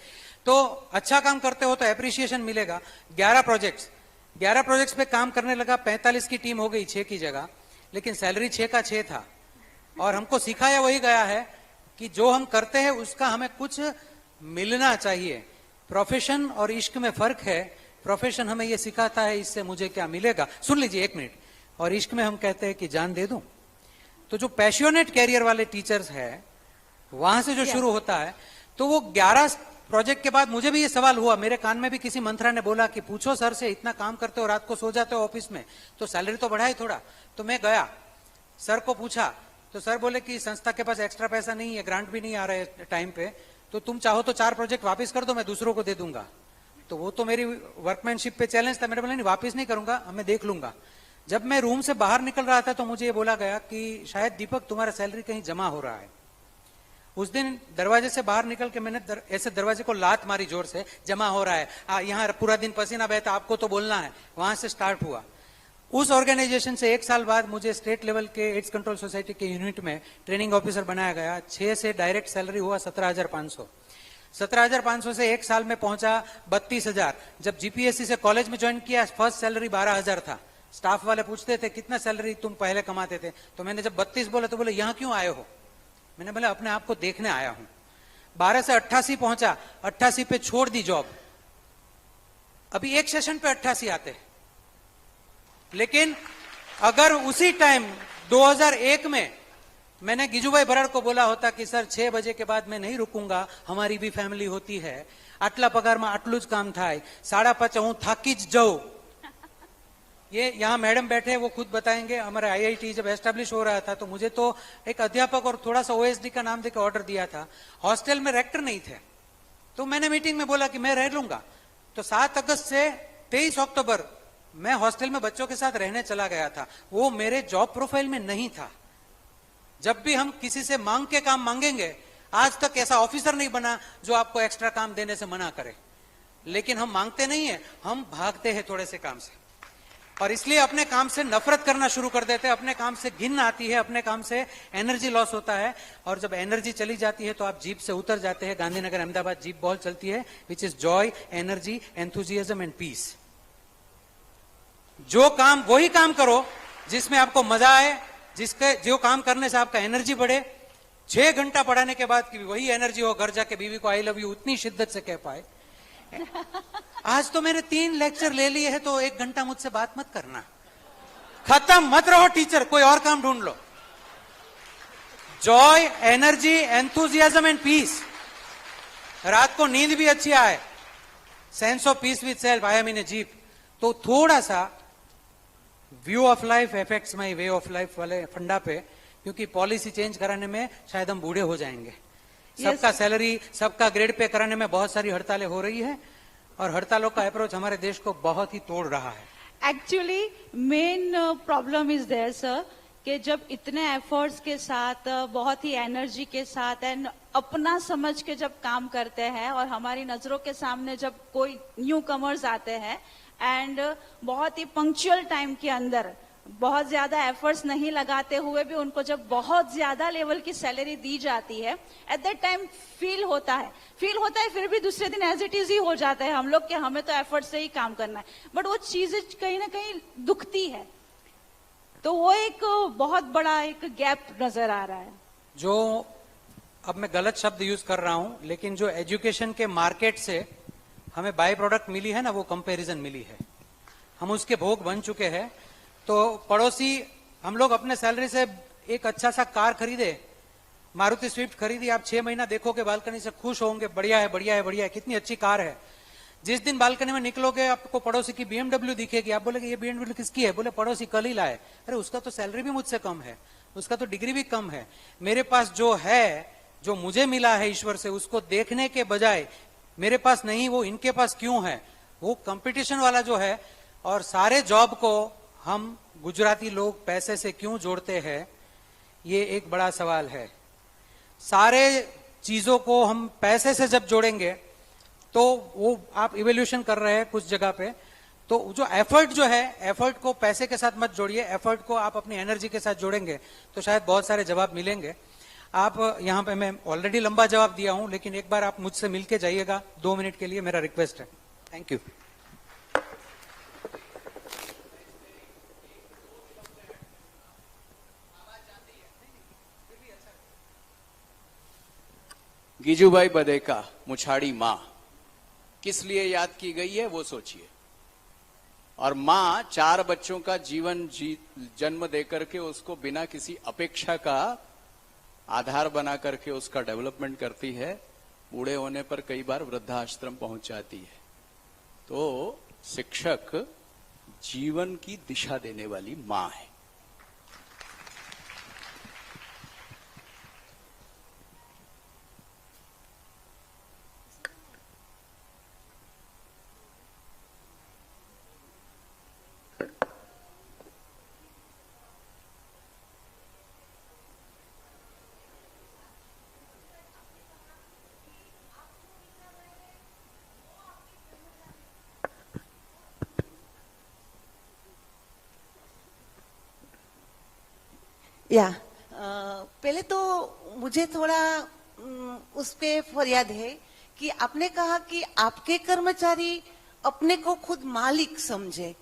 S2: तो अच्छा काम करते हो तो एप्रिसिएशन मिलेगा। 11 प्रोजेक्ट्स पे काम करने लगा, 45 की टीम हो गई 6 की जगह, लेकिन सैलरी 6 का 6 था। और हमको सिखाया वही गया है कि जो हम करते हैं उसका हमें कुछ मिलना चाहिए। प्रोफेशन और इश्क में फर्क है। प्रोफेशन हमें ये सिखाता है इससे मुझे क्या मिलेगा, सुन लीजिए एक मिनट, और इश्क में हम कहते हैं कि जान दे दूं। तो जो पैशनेट कैरियर वाले टीचर्स है वहां से जो शुरू होता है, तो वो 11 प्रोजेक्ट के बाद मुझे भी ये सवाल हुआ, मेरे कान में भी किसी मंत्रा ने बोला कि पूछो सर से, इतना काम करते हो, रात को सो जाते हो ऑफिस में, तो सैलरी तो बढ़ाए थोड़ा। तो मैं गया सर को पूछा, तो सर बोले कि संस्था के पास एक्स्ट्रा पैसा नहीं है, ग्रांट भी नहीं आ रहे टाइम पे, तो तुम चाहो तो 4 प्रोजेक्ट वापस कर दो, मैं दूसरों को दे दूंगा। तो वो तो मेरी वर्कमैनशिप पे चैलेंज था। मैंने बोला नहीं, वापस नहीं करूंगा, मैं देख लूंगा। जब मैं रूम से बाहर निकल रहा था तो मुझे ये बोला गया कि शायद दीपक तुम्हारा सैलरी कहीं जमा हो रहा है। उस दिन दरवाजे से बाहर निकल के मैंने ऐसे दरवाजे को लात मारी जोर से, जमा हो रहा है, यहाँ पूरा दिन पसीना बहता, आपको तो बोलना है। वहां से स्टार्ट हुआ। उस ऑर्गेनाइजेशन से 1 साल बाद मुझे स्टेट लेवल के एड्स कंट्रोल सोसाइटी के यूनिट में ट्रेनिंग ऑफिसर बनाया गया। 6 से डायरेक्ट सैलरी हुआ 17,500। 17,500 से 1 साल में पहुंचा 32,000। जब GPSC से कॉलेज में ज्वाइन किया, फर्स्ट सैलरी 12,000 था। स्टाफ वाले पूछते थे कितना सैलरी तुम पहले कमाते थे, तो मैंने जब 32 बोला तो बोले यहाँ क्यों आए हो? मैंने बोला अपने आप को देखने आया हूं। 12 से 88 पहुंचा, 88 पे छोड़ दी जॉब। अभी एक सेशन पे 88 आते हैं। लेकिन अगर उसी टाइम 2001 में मैंने गिजुभाई बराड़ को बोला होता कि सर 6 बजे के बाद मैं नहीं रुकूंगा, हमारी भी फैमिली होती है, आटला पगार में आटलू ज काम थाय, 5:30 हूं थाकी ज जाऊं। ये यहाँ मैडम बैठे, वो खुद बताएंगे। हमारा IIT जब एस्टेब्लिश हो रहा था तो मुझे तो एक अध्यापक और थोड़ा सा OSD का नाम देकर ऑर्डर दिया था। हॉस्टल में रेक्टर नहीं थे, तो मैंने मीटिंग में बोला कि मैं रह लूंगा। तो 7 अगस्त से 23 अक्टूबर मैं हॉस्टल में बच्चों के साथ रहने चला गया था। वो मेरे जॉब प्रोफाइल में नहीं था। जब भी हम किसी से मांग के काम मांगेंगे, आज तक ऐसा ऑफिसर नहीं बना जो आपको एक्स्ट्रा काम देने से मना करे। लेकिन हम मांगते नहीं है, हम भागते हैं थोड़े से काम से, और इसलिए अपने काम से नफरत करना शुरू कर देते हैं। अपने काम से घिन आती है, अपने काम से एनर्जी लॉस होता है, और जब एनर्जी चली जाती है तो आप जीप से उतर जाते हैं। गांधीनगर अहमदाबाद जीप बहुत चलती है, which is joy, energy, enthusiasm and peace. जो काम वही काम करो जिसमें आपको मजा आए, जो काम करने से आपका एनर्जी बढ़े। 6 घंटा पढ़ाने के बाद की वही एनर्जी हो, घर जाके बीवी को आई लव यू उतनी शिद्दत से कह पाए। आज तो मैंने 3 लेक्चर ले लिए हैं, तो 1 घंटा मुझसे बात मत करना, खत्म, मत रहो टीचर, कोई और काम ढूंढ लो। Joy, energy, enthusiasm and peace. रात को नींद भी अच्छी आए, sense of peace with self, I am in a jeep. तो थोड़ा सा view of life affects my way of life वाले फंडा पे, क्योंकि पॉलिसी चेंज कराने में शायद हम बूढ़े हो जाएंगे। सबका सैलरी, सबका ग्रेड पे कराने में बहुत सारी हड़तालें हो रही है और हड़तालों का अप्रोच हमारे देश को बहुत ही तोड़ रहा है।
S9: Actually main problem is there sir कि जब इतने एफर्ट्स के साथ, बहुत ही एनर्जी के साथ एंड अपना समझ के जब काम करते हैं और हमारी नजरों के सामने जब कोई न्यू कमर्स आते हैं एंड बहुत ही पंक्चुअल टाइम के अंदर बहुत ज्यादा एफर्ट्स नहीं लगाते हुए भी उनको जब बहुत ज्यादा लेवल की सैलरी दी जाती है, एट दैट टाइम फील होता है, फिर भी दूसरे दिन एज इट इज ही हो जाता है हम लोग कि हमें तो एफर्ट से ही काम करना है, बट वो चीजें कहीं ना कहीं दुखती है। तो वो एक बहुत बड़ा एक गैप नजर आ रहा है।
S2: जो अब मैं गलत शब्द यूज कर रहा हूं, लेकिन जो एजुकेशन के मार्केट से हमें बाय प्रोडक्ट मिली है ना, वो कंपैरिजन मिली है, हम उसके भोग बन चुके हैं। तो पड़ोसी, हम लोग अपने सैलरी से एक अच्छा सा कार खरीदे, मारुति स्विफ्ट खरीदी, आप 6 महीना देखोगे बालकनी से खुश होंगे, बढ़िया है बढ़िया है बढ़िया है, कितनी अच्छी कार है। जिस दिन बालकनी में निकलोगे आपको पड़ोसी की BMW दिखेगी, आप बोलेगे ये BMW किसकी है? बोले पड़ोसी कल ही लाए। अरे उसका तो सैलरी भी मुझसे कम है, उसका तो डिग्री भी कम है, मेरे पास जो है, जो मुझे मिला है ईश्वर से, उसको देखने के बजाय मेरे पास नहीं, वो इनके पास क्यों है, वो कंपटीशन वाला जो है। और सारे जॉब को हम गुजराती लोग पैसे से क्यों जोड़ते हैं, ये एक बड़ा सवाल है। सारे चीजों को हम पैसे से जब जोड़ेंगे तो वो आप इवोल्यूशन कर रहे हैं कुछ जगह पे, तो जो एफर्ट जो है, एफर्ट को पैसे के साथ मत जोड़िए, एफर्ट को आप अपनी एनर्जी के साथ जोड़ेंगे तो शायद बहुत सारे जवाब मिलेंगे। आप यहाँ पे, मैं ऑलरेडी लंबा जवाब दिया हूं, लेकिन एक बार आप मुझसे मिलके जाइएगा 2 मिनट के लिए, मेरा रिक्वेस्ट है। Thank you.
S4: गिजुभाई बदेका, मुछाड़ी माँ किस लिए याद की गई है वो सोचिए। और माँ 4 बच्चों का जीवन जन्म देकर के उसको बिना किसी अपेक्षा का आधार बना करके उसका डेवलपमेंट करती है, बूढ़े होने पर कई बार वृद्धाश्रम पहुंच जाती है। तो शिक्षक जीवन की दिशा देने वाली माँ है।
S10: पहले तो मुझे थोड़ा उस पे फरियाद है कि आपने कहा कि आपके कर्मचारी अपने को खुद मालिक समझे,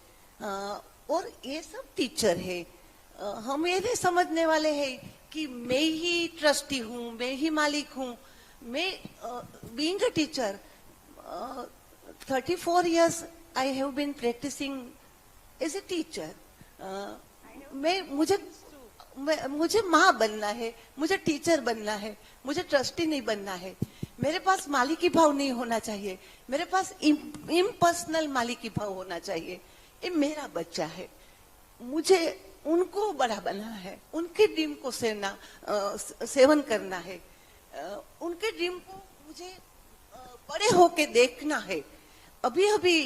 S10: और ये सब टीचर है। हम ये नहीं समझने वाले हैं कि मैं ही ट्रस्टी हूँ, मैं ही मालिक हूँ। मैं being a teacher 34 years I have been practicing as a teacher. मुझे माँ बनना है, मुझे टीचर बनना है, मुझे ट्रस्टी नहीं बनना है। मेरे पास मालिकी भाव नहीं होना चाहिए, मेरे पास इम्पर्सनल मालिकी भाव होना चाहिए। ये मेरा बच्चा है, मुझे उनको बड़ा बनना है, उनके ड्रीम को सेवन करना है, उनके ड्रीम को मुझे बड़े होके देखना है। अभी अभी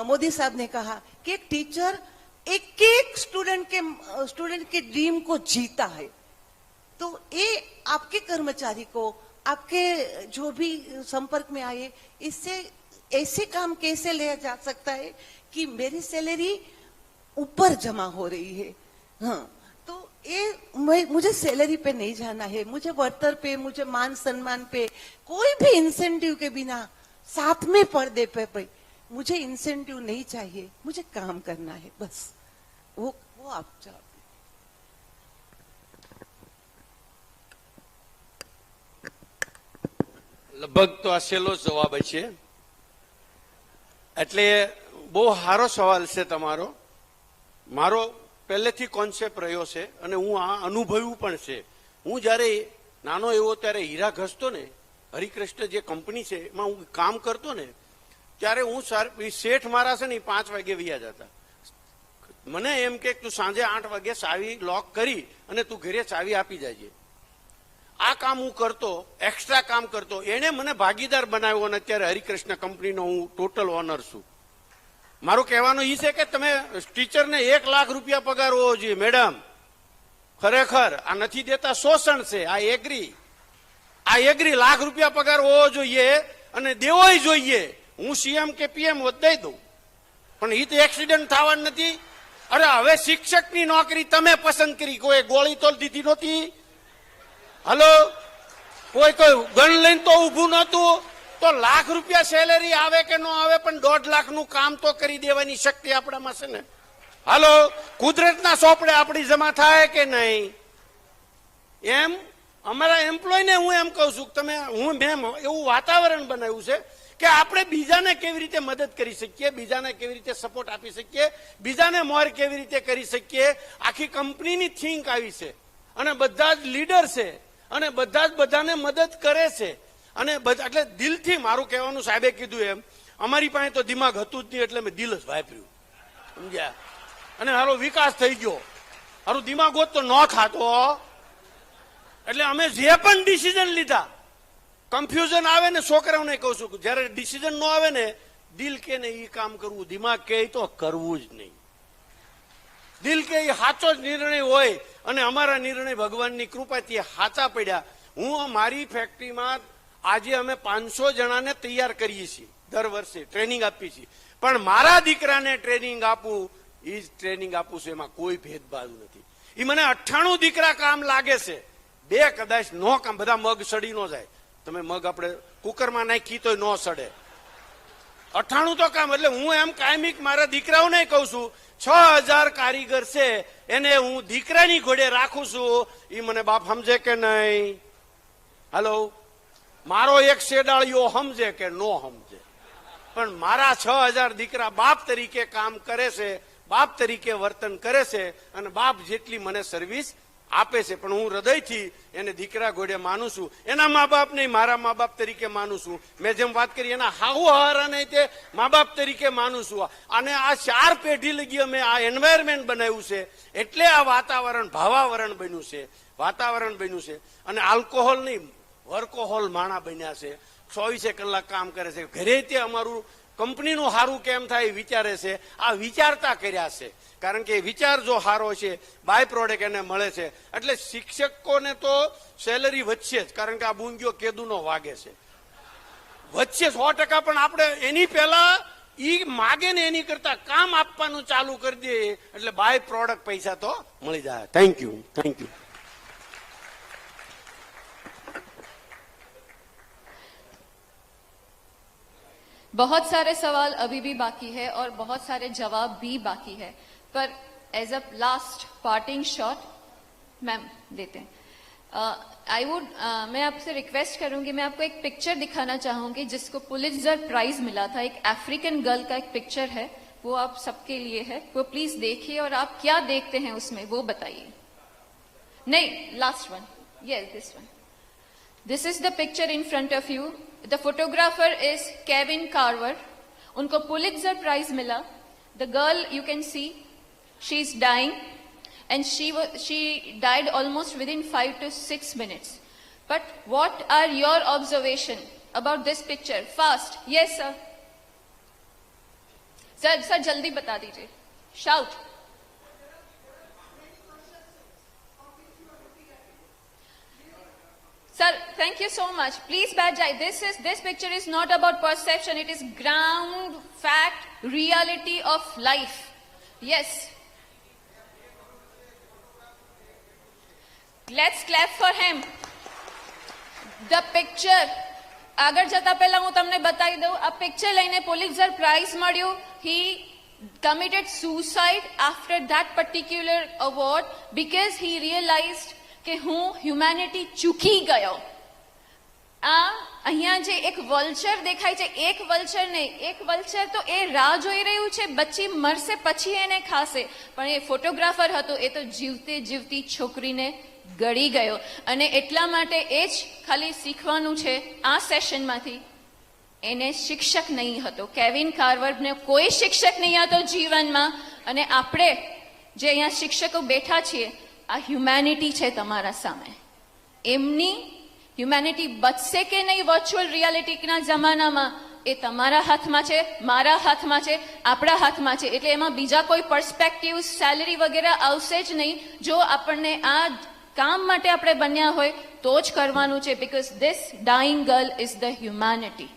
S10: मोदी साहब ने कहा कि एक टीचर एक एक स्टूडेंट के ड्रीम को जीता है। तो ये आपके कर्मचारी को, आपके जो भी संपर्क में आए, इससे ऐसे काम कैसे लिया जा सकता है कि मेरी सैलरी ऊपर जमा हो रही है। हाँ, तो ये मुझे सैलरी पे नहीं जाना है, मुझे वर्तर पे, मुझे मान सम्मान पे, कोई भी इंसेंटिव के बिना, साथ में पर्दे पे मुझे इंसेंटिव नहीं चाहिए, मुझे काम करना है बस। वो आप चाहते।
S6: લગભગ તો આ સહેલો જવાબ છે, એટલે બહુ સારો સવાલ છે તમારો। મારો પહેલેથી કોન્સેપ્ટ રહ્યો છે અને હું આ અનુભવ્યું પણ છે। હું જ્યારે નાનો એવો ત્યારે હીરા ઘસતો ને, હરિકૃષ્ણ જે કંપની છે એમાં હું કામ કરતો ને, ત્યારે હું શેઠ મારા છે ને 5 વાગે વ્યા જતા. મને એમ કે તું સાંજે 8 વાગે ચાવી લોક કરી અને તું ઘરે ચાવી આપી જાય. આ કામ હું કરતો, એક્સ્ટ્રા કામ કરતો. એને મને ભાગીદાર બનાવ્યો અને અત્યારે હરિકૃષ્ણ કંપનીનો હું ટોટલ ઓનર છું. મારું કહેવાનું એ છે કે તમે ટીચરને 1 લાખ રૂપિયા પગાર હોવો જોઈએ. મેડમ, ખરેખર આ નથી દેતા, શોષણ છે. આ એગ્રી લાખ રૂપિયા પગાર હોવો જોઈએ અને દેવોય જોઈએ. હું સીએમ કે પીએમ હોત દઈ દઉં, પણ એ તો એક્સિડન્ટ થવાનું નથી. અરે હવે શિક્ષકની નોકરી તમે પસંદ કરી, કોઈ ગોળી તો દીધી નહોતી. હલો, કોઈ ગન લઈને તો ઉભું નહોતું. તો લાખ રૂપિયા સેલેરી આવે કે ન આવે, પણ 1.5 લાખનું કામ તો કરી દેવાની શક્તિ આપણામાં છે ને. હાલો, કુદરતના ચોપડે આપણી જમા થાય કે નહીં? એમ અમારા એમ્પ્લોયને હું એમ કહું છું કે મેં એવું વાતાવરણ બનાવ્યું છે કે આપણે બીજાને કેવી રીતે મદદ કરી શકીએ, બીજાને કેવી રીતે સપોર્ટ આપી શકીએ, બીજાને મોર કેવી રીતે કરી શકીએ. આખી કંપનીની થિંક આવી છે અને બધા જ લીડર છે અને બધા જ બધાને મદદ કરે છે. અને એટલે દિલથી મારું કહેવાનું, સાહેબે કીધું એમ, અમારી પાસે તો દિમાગ હતું જ નહીં એટલે મેં દિલ જ વાપર્યું, સમજ્યા? અને હારો વિકાસ થઈ ગયો. હારું દિમાગ હોત તો ન થાતો. એટલે અમે જે પણ ડિસિઝન લીધા, કન્ફ્યુઝન આવે ને છોકરાઓને કહું છું, જયારે ડિસિઝન ન આવે ને, દિલ કે ને એ કામ કરવું, દિમાગ કે તો કરવું જ નહીં. દિલ કે એ સાચો જ નિર્ણય હોય અને અમારા નિર્ણય ભગવાનની કૃપાથી સાચા પડ્યા. હું મારી ફેક્ટરીમાં આજે અમે 500 જણાને તૈયાર કરીએ છીએ, દર વર્ષે ટ્રેનિંગ આપીએ છીએ. પણ મારા દીકરાને ટ્રેનિંગ આપું, એ જ ટ્રેનિંગ આપું છું, એમાં કોઈ ભેદભાવ નથી. એ મને 98 દીકરા કામ લાગે છે. 2 કદાચ નો કામ, બધા મગ સડી ન જાય. તમે મગ આપણે કુકરમાં નાખી તો ન સડે. 98 તો કામ. એટલે હું એમ કાયમિક મારા દીકરાઓને કહું છું, 6000 કારીગર છે, એને હું દીકરાની ઘોડે રાખું છું. એ મને બાપ સમજે કે નહીં? હાલો, મારો એક શેડાળીઓ સમજે કે નો સમજે, પણ મારા 6000 દીકરા બાપ તરીકે કામ કરે છે, બાપ તરીકે વર્તન કરે છે અને બાપ જેટલી મને સર્વિસ આપે છે. પણ હું હૃદયથી એને દીકરા ઘોડે માનું છું. એના મા બાપ નહીં, મારા મા બાપ તરીકે માનું છું. મેં જેમ વાત કરી, એના હાહુ હારા નહીં, તે મા બાપ તરીકે માનું છું. અને આ 4 પેઢી લગી અમે આ એન્વાયરમેન્ટ બનાવ્યું છે, એટલે આ વાતાવરણ ભાવાવરણ બન્યું છે, વાતાવરણ બન્યું છે. અને આલ્કોહોલ નહીં, વર્કોહોલ માણા બન્યા છે. 24 કલાક કામ કરે છે. ઘરે તે અમારું કંપનીનું સારું કેમ થાય વિચારે છે. આ વિચારતા કર્યા છે, કારણ કે વિચાર જો સારો છે, બાય પ્રોડક્ટ એને મળે છે. એટલે શિક્ષકોને તો સેલરી વધશે જ, કારણ કે આ બુંગીઓ કેદુનો વાગે છે, વધશે 100%. પણ આપણે એની પહેલા ઈ માગે ને એની કરતા કામ આપવાનું ચાલુ કરી દઈએ એટલે બાય પ્રોડક્ટ પૈસા તો મળી જાય. Thank you, thank you.
S1: बहुत सारे सवाल अभी भी बाकी है और बहुत सारे जवाब भी बाकी है, पर as a last parting shot ma'am देते हैं. मैं आपसे रिक्वेस्ट करूंगी, मैं आपको एक पिक्चर दिखाना चाहूंगी जिसको पुलित्जर प्राइज मिला था. एक अफ्रीकन गर्ल का एक पिक्चर है, वो आप सबके लिए है. वो प्लीज देखिए और आप क्या देखते हैं उसमें वो बताइए. नहीं, last one, yes this one. This is the picture in front of you. The photographer is Kevin Carver. उनको पुलित्जर प्राइज मिला. The girl you can see, she is dying, and she died almost within 5 to 6 minutes. But what are your observation about this picture? Fast, yes sir. Sir जल्दी बता दीजिए. Shout. Sir, thank you so much. Please badge. This picture is not about perception. It is ground fact, reality of life. Yes. Let's clap for him. The picture. આગળ જતા પહેલા હું તમને બતાવી દઉં, આ પિક્ચર લઈને પુલિત્ઝર પ્રાઇઝ મળ્યું. He committed suicide after that particular award because he realized કે હું હ્યુમેનિટી ચૂકી ગયો. અહીંયા જે એક વલ્ચર દેખાય છે, એક વલ્ચર નહીં, એક વલ્ચર તો એ રાહ જોઈ રહ્યું છે, બચ્ચી મરશે પછી એને ખાશે. પણ એ ફોટોગ્રાફર હતો, એ તો જીવતે જીવતી છોકરીને ગળી ગયો. અને એટલા માટે એ જ ખાલી શીખવાનું છે આ સેશનમાંથી. એને શિક્ષક નહીં હતો. કેવિન કાર્વરને કોઈ શિક્ષક નહીં હતો જીવનમાં. અને આપણે જે અહીંયા શિક્ષકો બેઠા છીએ, આ હ્યુમેનિટી છે તમારા સામે. એમની હ્યુમેનિટી બચશે કે નહીં વર્ચ્યુઅલ રિયાલિટીના જમાનામાં, એ તમારા હાથમાં છે, મારા હાથમાં છે, આપણા હાથમાં છે. એટલે એમાં બીજા કોઈ પર્સપેક્ટિવ, સેલરી વગેરે આવશે જ નહીં. જો આપણને આ કામ માટે આપણે બન્યા હોય તો જ કરવાનું છે. Because this dying girl is the humanity.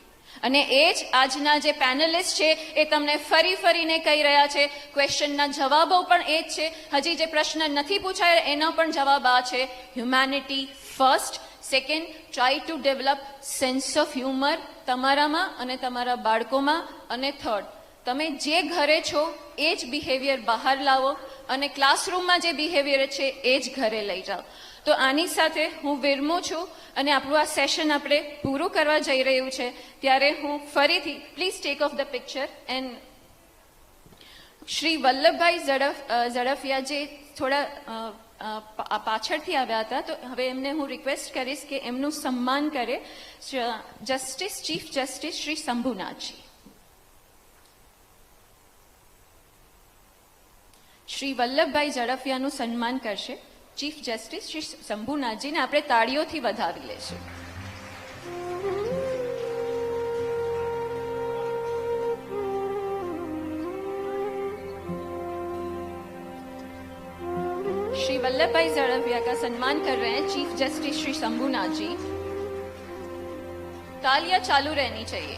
S1: અને એ જ આજના જે પેનલિસ્ટ છે એ તમને ફરીને કહી રહ્યા છે. ક્વેશ્ચનના જવાબો પણ એ જ છે. હજી જે પ્રશ્ન નથી પૂછાયો એનો પણ જવાબ આ છે. Humanity first. Second, try to develop sense of humour તમારામાં અને તમારા બાળકોમાં. અને થર્ડ, તમે જે ઘરે છો એ જ બિહેવિયર બહાર લાવો અને ક્લાસરૂમમાં જે બિહેવિયર છે એ જ ઘરે લઈ જાઓ. તો આની સાથે હું વિરમું છું અને આપણું આ સેશન આપણે પૂરું કરવા જઈ રહ્યું છે. ત્યારે હું ફરીથી please take off the picture. And Shri Vallabhbhai Zadafia જે થોડા પાછળથી આવ્યા હતા, તો હવે એમને હું રિક્વેસ્ટ કરીશ કે એમનું સન્માન કરે justice, chief justice Shri Shambhunathji. Shri Vallabhbhai ઝડફિયાનું સન્માન કરશે ચીફ જસ્ટિસ શ્રી શંભુનાથજીને. આપણે તાળીઓથી વધાવી લેશું. श्री वल्लभभाई ज़ड़फिया का सम्मान कर रहे हैं चीफ जस्टिस श्री शंभुनाथ जी. तालियां चालू रहनी चाहिए.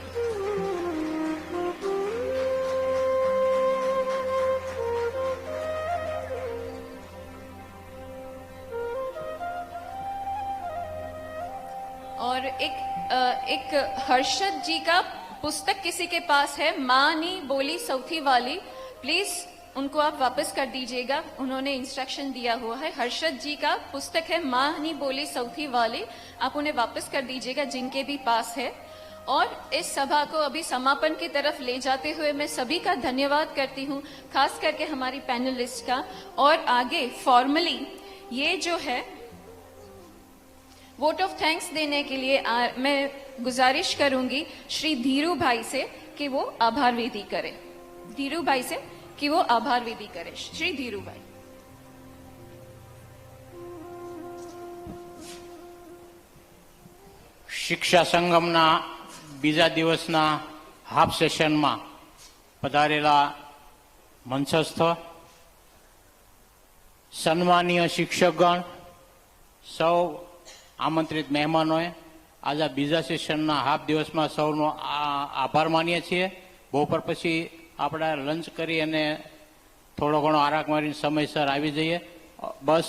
S1: और एक हर्षद जी का पुस्तक किसी के पास है, माँ नी बोली सौथी वाली. प्लीज उनको आप वापस कर दीजिएगा. उन्होंने इंस्ट्रक्शन दिया हुआ है. हर्षद जी का पुस्तक है माँ नी बोली सौथी वाली. आप उन्हें वापस कर दीजिएगा जिनके भी पास है. और इस सभा को अभी समापन की तरफ ले जाते हुए मैं सभी का धन्यवाद करती हूँ, खास करके हमारी पैनलिस्ट का. और आगे फॉर्मली ये जो है वोट ऑफ थैंक्स देने के लिए मैं गुजारिश करूंगी श्री धीरू भाई से कि वो आभार विधि करें. धीरू भाई से कि वो आभार विधि करें. श्री धीरू भाई.
S11: શિક્ષા સંગમના બીજા દિવસના હાફ સેશનમાં પધારેલા મંચસ્થ સન્માનીય શિક્ષકગણ, સૌ આમંત્રિત મહેમાનોએ આજે બીજા સેશનના હાફ દિવસમાં સૌનો આભાર માનીએ છીએ. બપોર પછી આપણે લંચ કરી અને થોડો ઘણો આરામ મારીને સમયસર આવી જઈએ. બસ